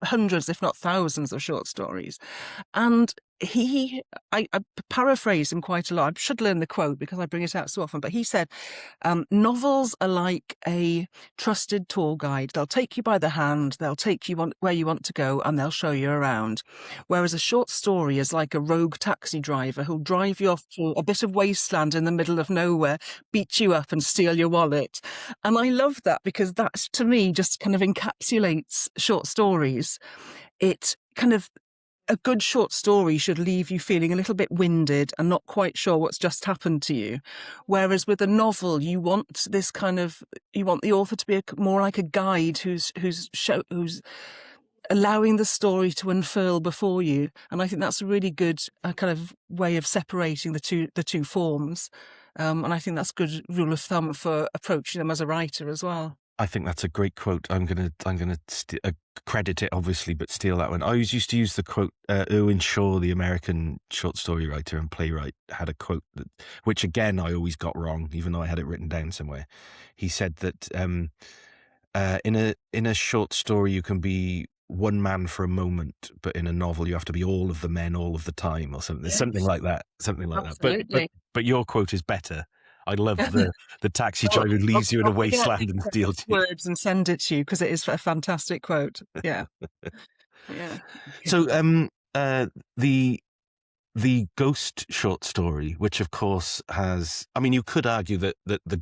hundreds, if not thousands, of short stories. And I paraphrase him quite a lot. I should learn the quote because I bring it out so often. But he said, novels are like a trusted tour guide. They'll take you by the hand, they'll take you where you want to go, and they'll show you around. Whereas a short story is like a rogue taxi driver who'll drive you off to a bit of wasteland in the middle of nowhere, beat you up and steal your wallet. And I love that because that, to me, just kind of encapsulates short stories. It kind of, a good short story should leave you feeling a little bit winded and not quite sure what's just happened to you. Whereas with a novel, you want the author to be more like a guide who's allowing the story to unfurl before you. And I think that's a really good kind of way of separating the two forms. And I think that's a good rule of thumb for approaching them as a writer as well. I think that's a great quote. I'm gonna credit it, obviously, but steal that one. I always used to use the quote. Irwin Shaw, the American short story writer and playwright, had a quote which again I always got wrong, even though I had it written down somewhere. He said that in a short story you can be one man for a moment, but in a novel you have to be all of the men all of the time, or something. Yes. Something like that. Absolutely. But your quote is better. I love the taxi driver who leaves you in a wasteland and steals you. Words and send it to you because it is a fantastic quote. Yeah. Yeah. So the Ghost short story, which of course has, I mean, you could argue that the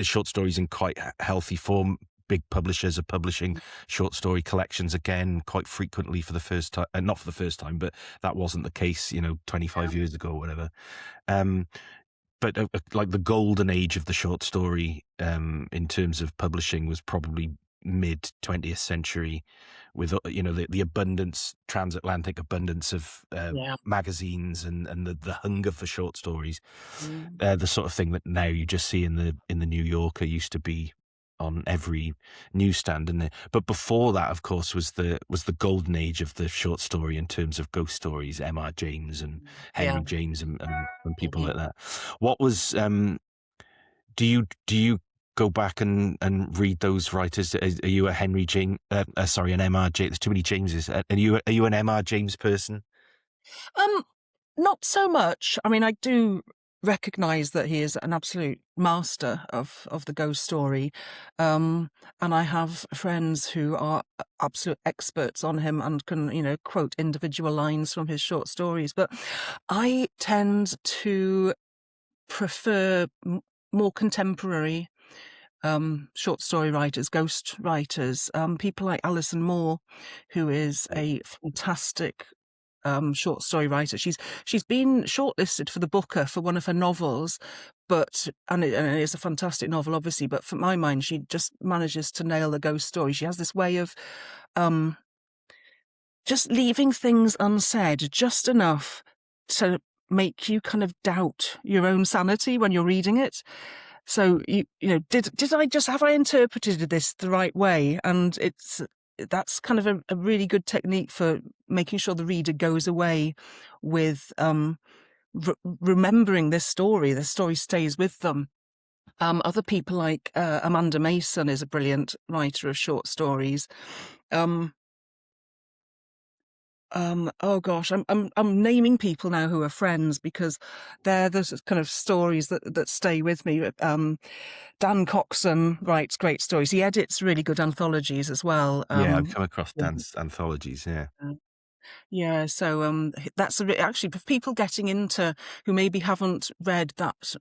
short story's in quite healthy form. Big publishers are publishing short story collections again quite frequently for the first time, not for the first time, but that wasn't the case, 25 years ago or whatever. But like the golden age of the short story in terms of publishing was probably mid 20th century, with the abundance, transatlantic abundance of magazines and the hunger for short stories. The sort of thing that now you just see in the New Yorker used to be on every newsstand, but before that, of course, was the golden age of the short story in terms of ghost stories, M.R. James and Henry James and people like that. What was do you go back and read those writers? Are you a Henry James? An M.R. James. There's too many Jameses. Are you an M.R. James person? Not so much. I mean, I do recognise that he is an absolute master of the ghost story, and I have friends who are absolute experts on him and can quote individual lines from his short stories. But I tend to prefer more contemporary short story writers, ghost writers, people like Alison Moore, who is a fantastic short story writer. She's been shortlisted for the Booker for one of her novels, and it is a fantastic novel, obviously. But for my mind, she just manages to nail the ghost story. She has this way of just leaving things unsaid, just enough to make you kind of doubt your own sanity when you're reading it. So have I interpreted this the right way? And that's kind of a really good technique for making sure the reader goes away with remembering this story. The story stays with them. Other people like Amanda Mason is a brilliant writer of short stories. Oh gosh, I'm naming people now who are friends because they're the kind of stories that stay with me. Dan Coxon writes great stories. He edits really good anthologies as well. I've come across Dan's anthologies. Yeah. So that's actually for people getting into who maybe haven't read that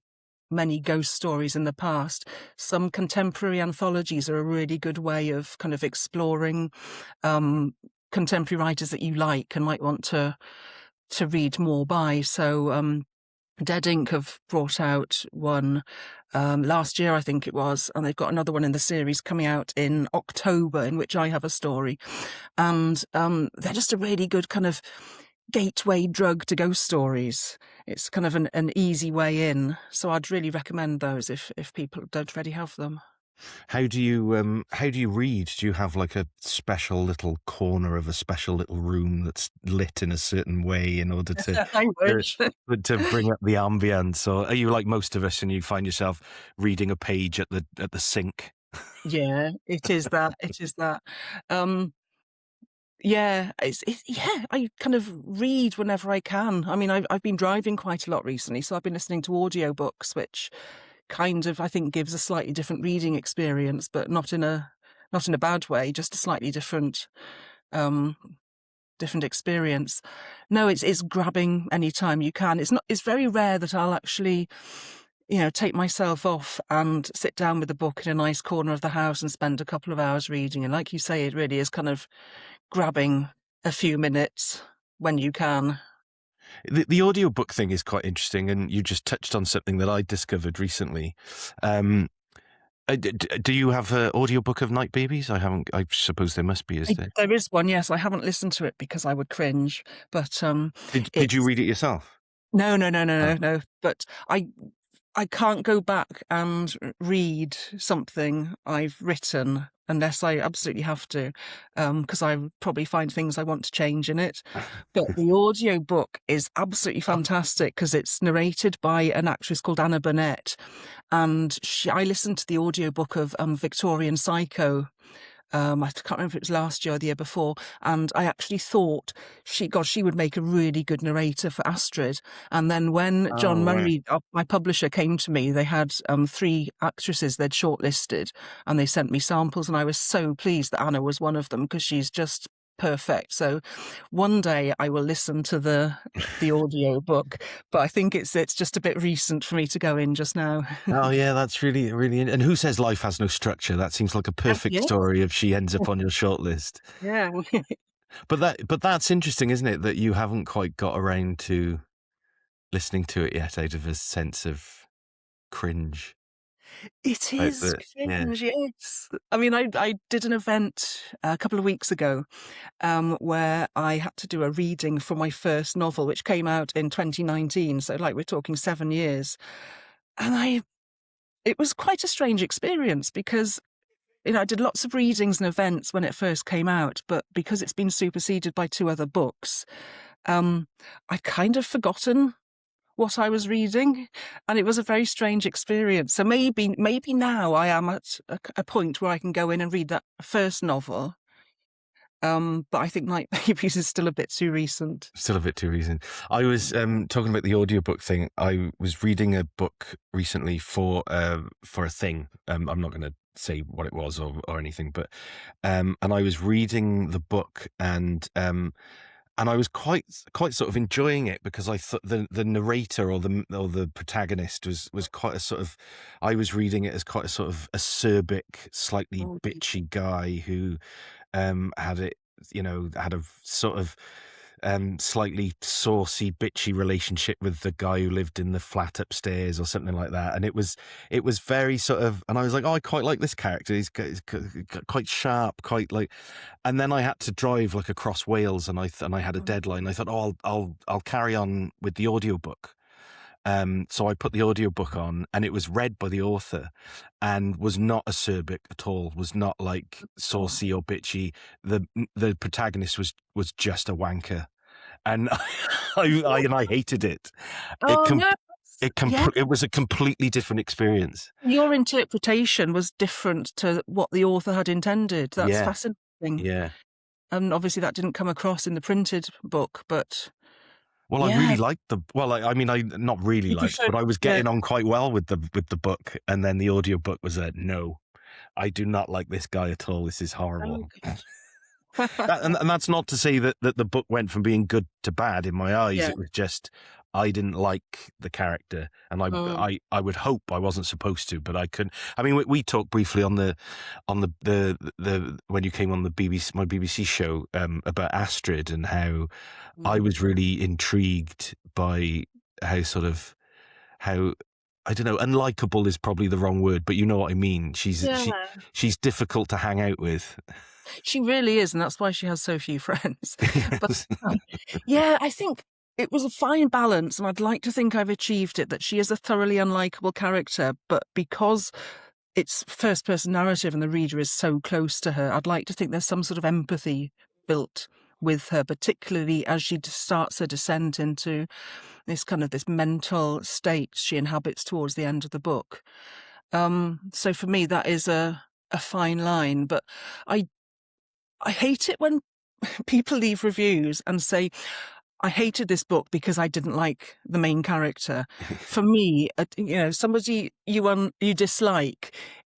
many ghost stories in the past. Some contemporary anthologies are a really good way of kind of exploring contemporary writers that you like and might want to read more by. So Dead Ink have brought out one last year, I think it was, and they've got another one in the series coming out in October in which I have a story. And they're just a really good kind of gateway drug to ghost stories. It's kind of an easy way in. So I'd really recommend those if people don't already have them. How do you read? Do you have like a special little corner of a special little room that's lit in a certain way in order to I wish. to bring up the ambience, or are you like most of us and you find yourself reading a page at the sink? Yeah, it is that. It is that. Um, yeah, yeah. I kind of read whenever I can. I mean, I've been driving quite a lot recently, so I've been listening to audiobooks, which kind of I think gives a slightly different reading experience, but not in a bad way, just a slightly different um different experience. No, it's grabbing anytime you can. It's very rare that I'll actually, take myself off and sit down with a book in a nice corner of the house and spend a couple of hours reading. And like you say, it really is kind of grabbing a few minutes when you can. The audiobook thing is quite interesting, and you just touched on something that I discovered recently. Do you have an audiobook of Night Babies? I haven't. I suppose there must be, is there? There is one, yes. I haven't listened to it because I would cringe, but Did you read it yourself? no, Oh. no. But I can't go back and read something I've written unless I absolutely have to, because I would probably find things I want to change in it. But the audio book is absolutely fantastic because it's narrated by an actress called Anna Burnett, and I listened to the audiobook of Victorian Psycho. I can't remember if it was last year or the year before, and I actually thought she would make a really good narrator for Astrid. And then when John Oh, right. Murray, my publisher, came to me, they had 3 actresses they'd shortlisted, and they sent me samples, and I was so pleased that Anna was one of them because she's just perfect. So one day I will listen to the audio book, but I think it's just a bit recent for me to go in just now. Oh yeah, that's really, really. And who says life has no structure? That seems like a perfect Yeah, story if she ends up on your shortlist. yeah. But that's interesting, isn't it? That you haven't quite got around to listening to it yet, out of a sense of cringe. It Like is yeah. cringe, yes. I mean, I did an event a couple of weeks ago, where I had to do a reading for my first novel, which came out in 2019. So, like, we're talking 7 years, and it was quite a strange experience because I did lots of readings and events when it first came out, but because it's been superseded by 2 other books, I'd kind of forgotten what I was reading, and it was a very strange experience. So maybe now I am at a point where I can go in and read that first novel. But I think Night Babies is still a bit too recent. Still a bit too recent. I was talking about the audiobook thing. I was reading a book recently for a thing. I'm not going to say what it was or anything, but and I was reading the book, and I was quite sort of enjoying it because I thought the narrator or the protagonist was quite a sort of, I was reading it as quite a sort of acerbic, slightly Oh, bitchy guy who had it, had a sort of slightly saucy, bitchy relationship with the guy who lived in the flat upstairs or something like that. And it was very sort of, and I was like, oh, I quite like this character. He's quite sharp, quite like. And then I had to drive like across Wales, and I had a deadline. I thought, oh, I'll carry on with the audiobook. So I put the audiobook on, and it was read by the author and was not acerbic at all, was not like saucy or bitchy. The protagonist was just a wanker. And I hated it. oh no, yeah. It was a completely different experience. Your interpretation was different to what the author had intended. That's Yeah, fascinating. yeah. And obviously that didn't come across in the printed book, but Well, I yeah, really liked I mean, I not really you liked, preferred, but I was yeah. getting on quite well with the book, and then the audiobook was a no. I do not like this guy at all. This is horrible. Okay. And that's not to say that the book went from being good to bad in my eyes. Yeah. It was just I didn't like the character, and Oh. I would hope I wasn't supposed to, but I couldn't. I mean, we talked briefly on the when you came on the my BBC show about Astrid, and how I was really intrigued by how I don't know, unlikable is probably the wrong word, but you know what I mean. Yeah. She's difficult to hang out with. She really is, and that's why she has so few friends. But Yes. yeah, I think it was a fine balance, and I'd like to think I've achieved it, that she is a thoroughly unlikable character, but because it's first-person narrative and the reader is so close to her, I'd like to think there's some sort of empathy built with her, particularly as she starts her descent into this mental state she inhabits towards the end of the book. So for me, that is a fine line, but I hate it when people leave reviews and say, I hated this book because I didn't like the main character. For me, somebody you dislike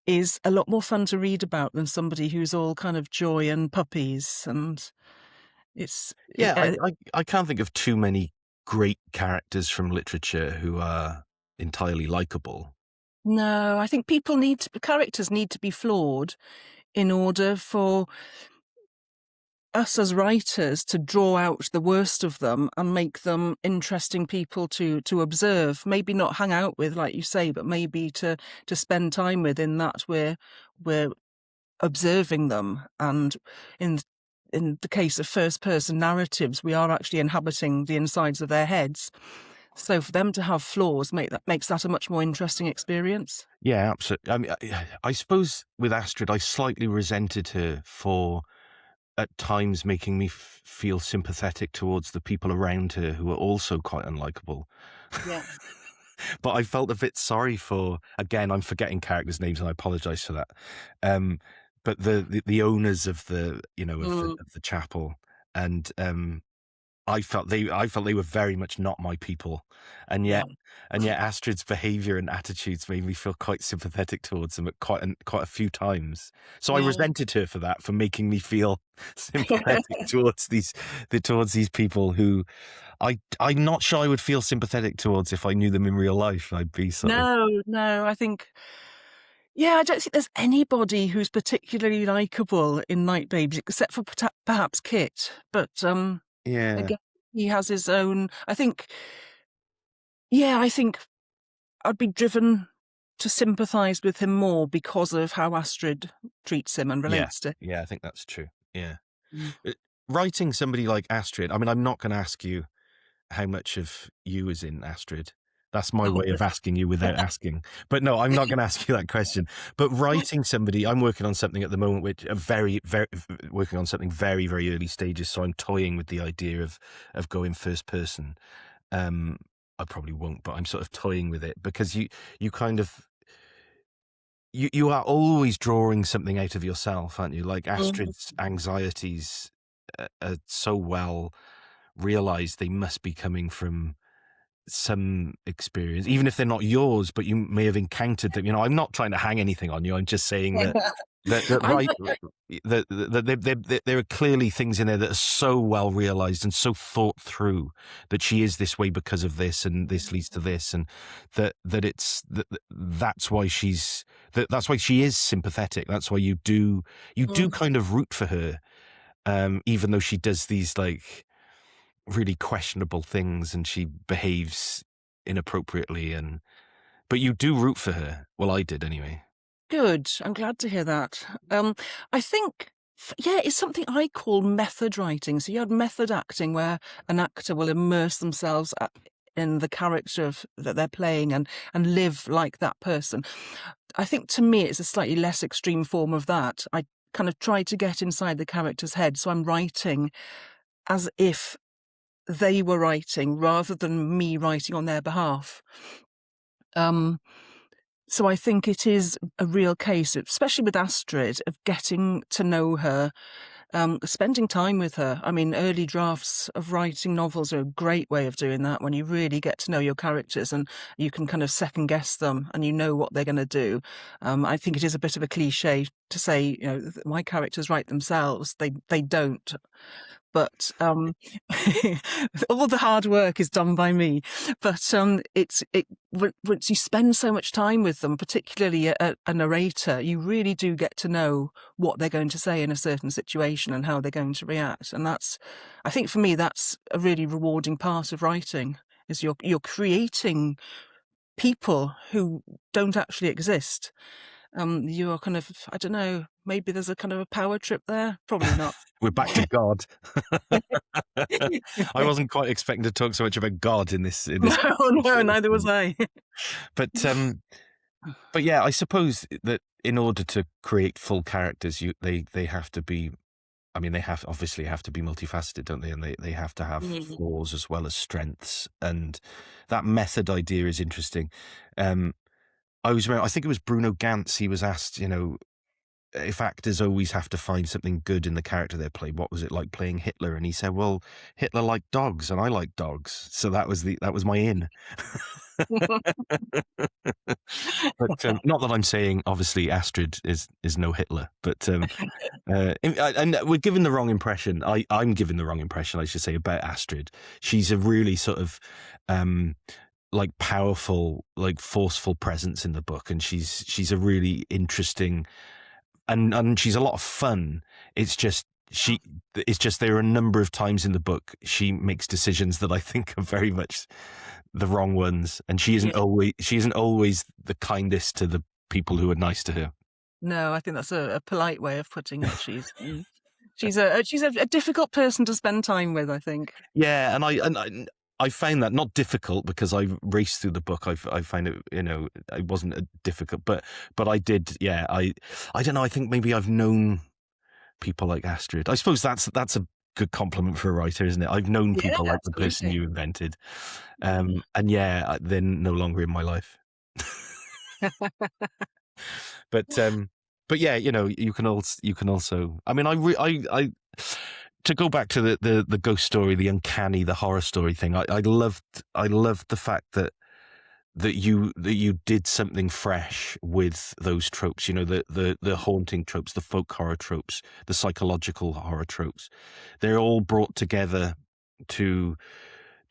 is a lot more fun to read about than somebody who's all kind of joy and puppies. And it's I can't think of too many great characters from literature who are entirely likable. no, I think characters need to be flawed in order for us as writers to draw out the worst of them and make them interesting people to observe. Maybe not hang out with, like you say, but maybe to spend time with, in that we're observing them. And in the case of first person narratives, we are actually inhabiting the insides of their heads. So for them to have flaws makes that a much more interesting experience. Yeah, absolutely. I mean, I suppose with Astrid, I slightly resented her for at times making me feel sympathetic towards the people around her who are also quite unlikable. Yeah. But I felt a bit sorry for, again, I'm forgetting characters' names and I apologize for that. But the owners of the chapel, and I felt they were very much not my people, and yet Astrid's behaviour and attitudes made me feel quite sympathetic towards them at quite a few times. So I resented her for that, for making me feel sympathetic towards these people who I'm not sure I would feel sympathetic towards if I knew them in real life. I'd be No, I think. Yeah, I don't think there's anybody who's particularly likable in Night Babies, except for perhaps Kit. But yeah. again, he has his own. I think I'd be driven to sympathise with him more because of how Astrid treats him and relates to him. Yeah, I think that's true. Yeah. Mm. Writing somebody like Astrid, I mean, I'm not going to ask you how much of you is in Astrid. That's my way of asking you without asking. But no, I'm not going to ask you that question. But writing somebody, I'm working on something at the moment, which working on something very, very early stages. So I'm toying with the idea of going first person. I probably won't, but I'm sort of toying with it because you kind of you are always drawing something out of yourself, aren't you? Like Astrid's anxieties are so well realized; they must be coming from some experience, even if they're not yours, but you may have encountered them. I'm not trying to hang anything on you. I'm just saying that there are clearly things in there that are so well realized and so thought through, that she is this way because of this, and this leads to this, and that's why she is sympathetic. That's why you do kind of root for her, even though she does these like really questionable things and she behaves inappropriately, but you do root for her. Well, I did anyway. Good. I'm glad to hear that. I think, it's something I call method writing. So you had method acting, where an actor will immerse themselves in the character that they're playing and live like that person. I think to me it's a slightly less extreme form of that. I kind of try to get inside the character's head, so I'm writing as if they were writing rather than me writing on their behalf. So I think it is a real case, especially with Astrid, of getting to know her, spending time with her. I mean, early drafts of writing novels are a great way of doing that, when you really get to know your characters and you can kind of second guess them and you know what they're going to do. I think it is a bit of a cliche to say, my characters write themselves. They don't. But all the hard work is done by me. But once you spend so much time with them, particularly a narrator, you really do get to know what they're going to say in a certain situation and how they're going to react. And I think for me, that's a really rewarding part of writing, is you're creating people who don't actually exist. You are kind of, I don't know, maybe there's a kind of a power trip there. Probably not. We're back to God. I wasn't quite expecting to talk so much about God in this. No, neither was I. But yeah, I suppose that in order to create full characters, they have to be. I mean, they obviously have to be multifaceted, don't they? And they have to have flaws as well as strengths. And that method idea is interesting. I think it was Bruno Gantz. He was asked, if actors always have to find something good in the character they play, what was it like playing Hitler? And he said, well, Hitler liked dogs and I like dogs. So that was my in. But not that I'm saying, obviously, Astrid is no Hitler, but and we're giving the wrong impression. I'm giving the wrong impression, I should say, about Astrid. She's a really sort of like powerful, like forceful presence in the book, and she's a really interesting, and she's a lot of fun. It's just there are a number of times in the book she makes decisions that I think are very much the wrong ones, and she isn't always the kindest to the people who are nice to her. No, I think that's a polite way of putting it. She's a difficult person to spend time with, I think. Yeah, and I found that not difficult because I raced through the book. I find it, it wasn't difficult, but I did. Yeah, I don't know. I think maybe I've known people like Astrid. I suppose that's a good compliment for a writer, isn't it? I've known people like the person you invented, and yeah, they're no longer in my life. But yeah, you can also. I mean, I to go back to the ghost story, the uncanny, the horror story thing. I loved the fact that you did something fresh with those tropes. The haunting tropes, the folk horror tropes, the psychological horror tropes. They're all brought together to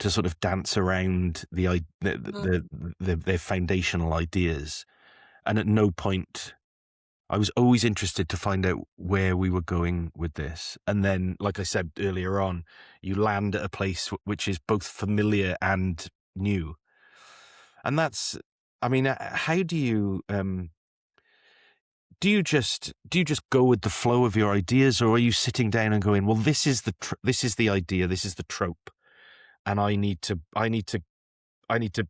sort of dance around their foundational ideas. And at no point, I was always interested to find out where we were going with this. And then, like I said earlier on, you land at a place which is both familiar and new. And that's, I mean, how do you just go with the flow of your ideas, or are you sitting down and going, well, this is the idea, this is the trope, and I need to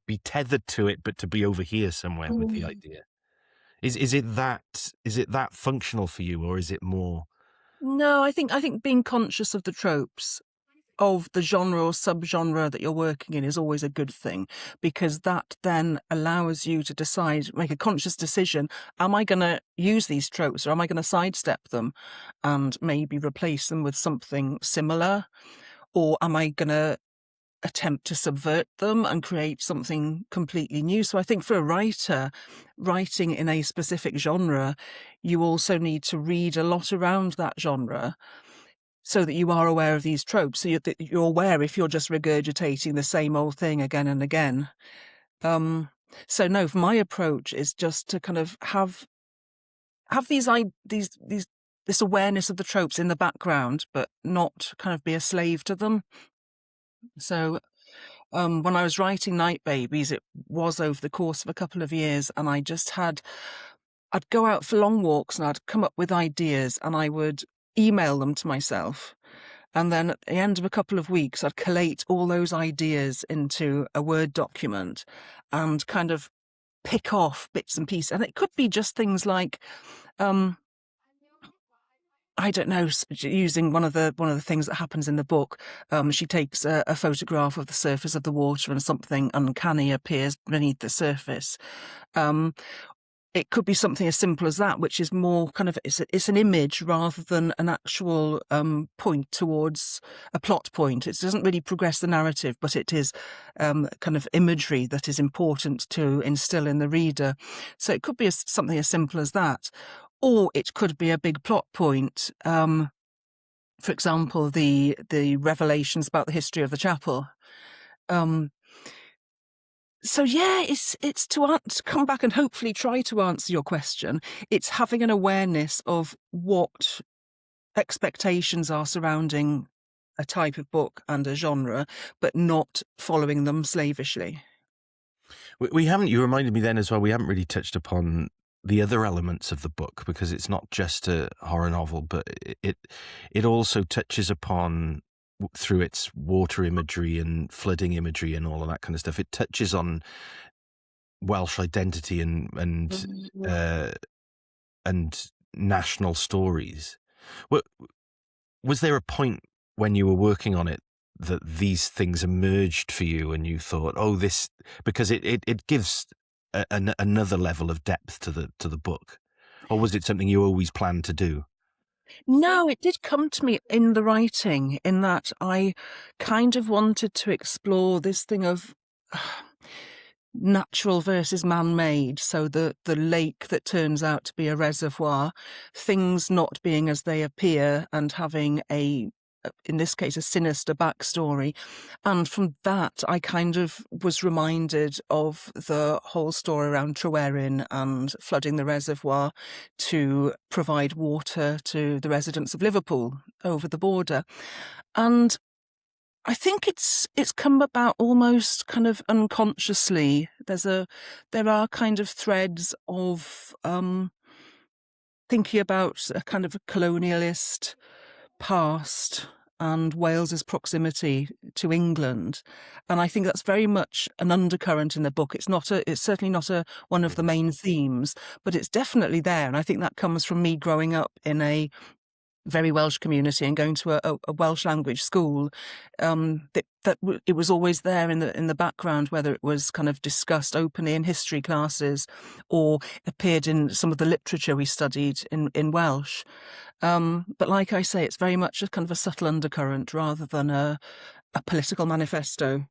be tethered to it, but to be over here somewhere with the idea. Is it that functional for you, or is it more? No, I think being conscious of the tropes of the genre or subgenre that you're working in is always a good thing, because that then allows you to make a conscious decision. Am I going to use these tropes, or am I going to sidestep them and maybe replace them with something similar? Or am I going to attempt to subvert them and create something completely new? So I think for a writer writing in a specific genre, you also need to read a lot around that genre, so that you are aware of these tropes, so you're aware if you're just regurgitating the same old thing again and again. So no, my approach is just to kind of have this awareness of the tropes in the background, but not kind of be a slave to them. So when I was writing Night Babies, it was over the course of a couple of years, and I'd go out for long walks and I'd come up with ideas and I would email them to myself. And then at the end of a couple of weeks, I'd collate all those ideas into a Word document and kind of pick off bits and pieces. And it could be just things like, I don't know, using one of the things that happens in the book. She takes a photograph of the surface of the water and something uncanny appears beneath the surface. It could be something as simple as that, which is more kind of, it's an image rather than an actual point towards a plot point. It doesn't really progress the narrative, but it is kind of imagery that is important to instill in the reader. So it could be something as simple as that. Or it could be a big plot point. For example, the revelations about the history of the chapel. So yeah, it's to come back and hopefully try to answer your question. It's having an awareness of what expectations are surrounding a type of book and a genre, but not following them slavishly. We haven't. You reminded me then as well. We haven't really touched upon the other elements of the book, because it's not just a horror novel, but it also touches upon, through its water imagery and flooding imagery and all of that kind of stuff. It touches on Welsh identity and national stories. Was there a point when you were working on it that these things emerged for you and you thought, oh, this, because it gives another level of depth to the book? Or was it something you always planned to do? No, it did come to me in the writing, in that I kind of wanted to explore this thing of natural versus man-made. So the lake that turns out to be a reservoir, things not being as they appear and having in this case, a sinister backstory. And from that, I kind of was reminded of the whole story around Tryweryn and flooding the reservoir to provide water to the residents of Liverpool over the border. And I think it's come about almost kind of unconsciously. There are kind of threads of thinking about a kind of a colonialist past and Wales's proximity to England, and I think that's very much an undercurrent in the book. It's certainly not one of the main themes, but it's definitely there, and I think that comes from me growing up in a very Welsh community and going to a Welsh language school. It was always there in the background, whether it was kind of discussed openly in history classes or appeared in some of the literature we studied in Welsh. But like I say, it's very much a kind of a subtle undercurrent rather than a political manifesto.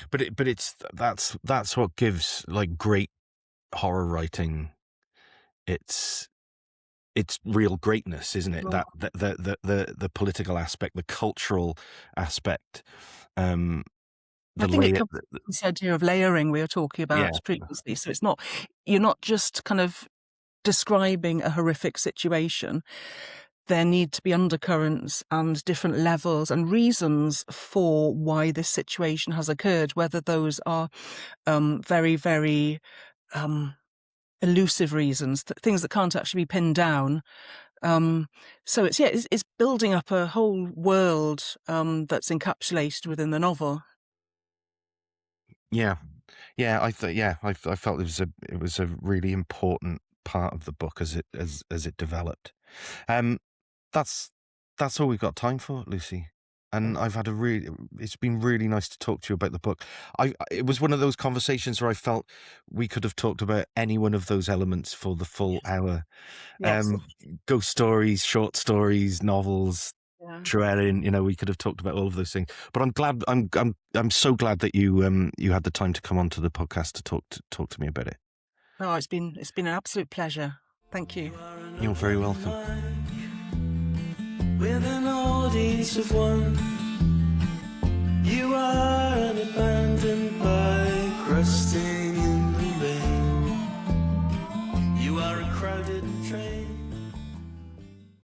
But that's what gives, like, great horror writing its real greatness, isn't it? Right. That the political aspect, the cultural aspect. I think it comes from this idea of layering we were talking about previously. So you're not just kind of describing a horrific situation. There need to be undercurrents and different levels and reasons for why this situation has occurred, whether those are very, very elusive reasons, things that can't actually be pinned down. So it's building up a whole world that's encapsulated within the novel. I felt it was a really important part of the book as it developed. That's all we've got time for, Lucie. And it's been really nice to talk to you about the book. It was one of those conversations where I felt we could have talked about any one of those elements for the full hour. Yes. Ghost stories, short stories, novels, Tryweryn, we could have talked about all of those things. But I'm so glad that you had the time to come onto the podcast to talk to me about it. Oh, it's been an absolute pleasure. Thank you. You're very welcome. With an audience of one, you are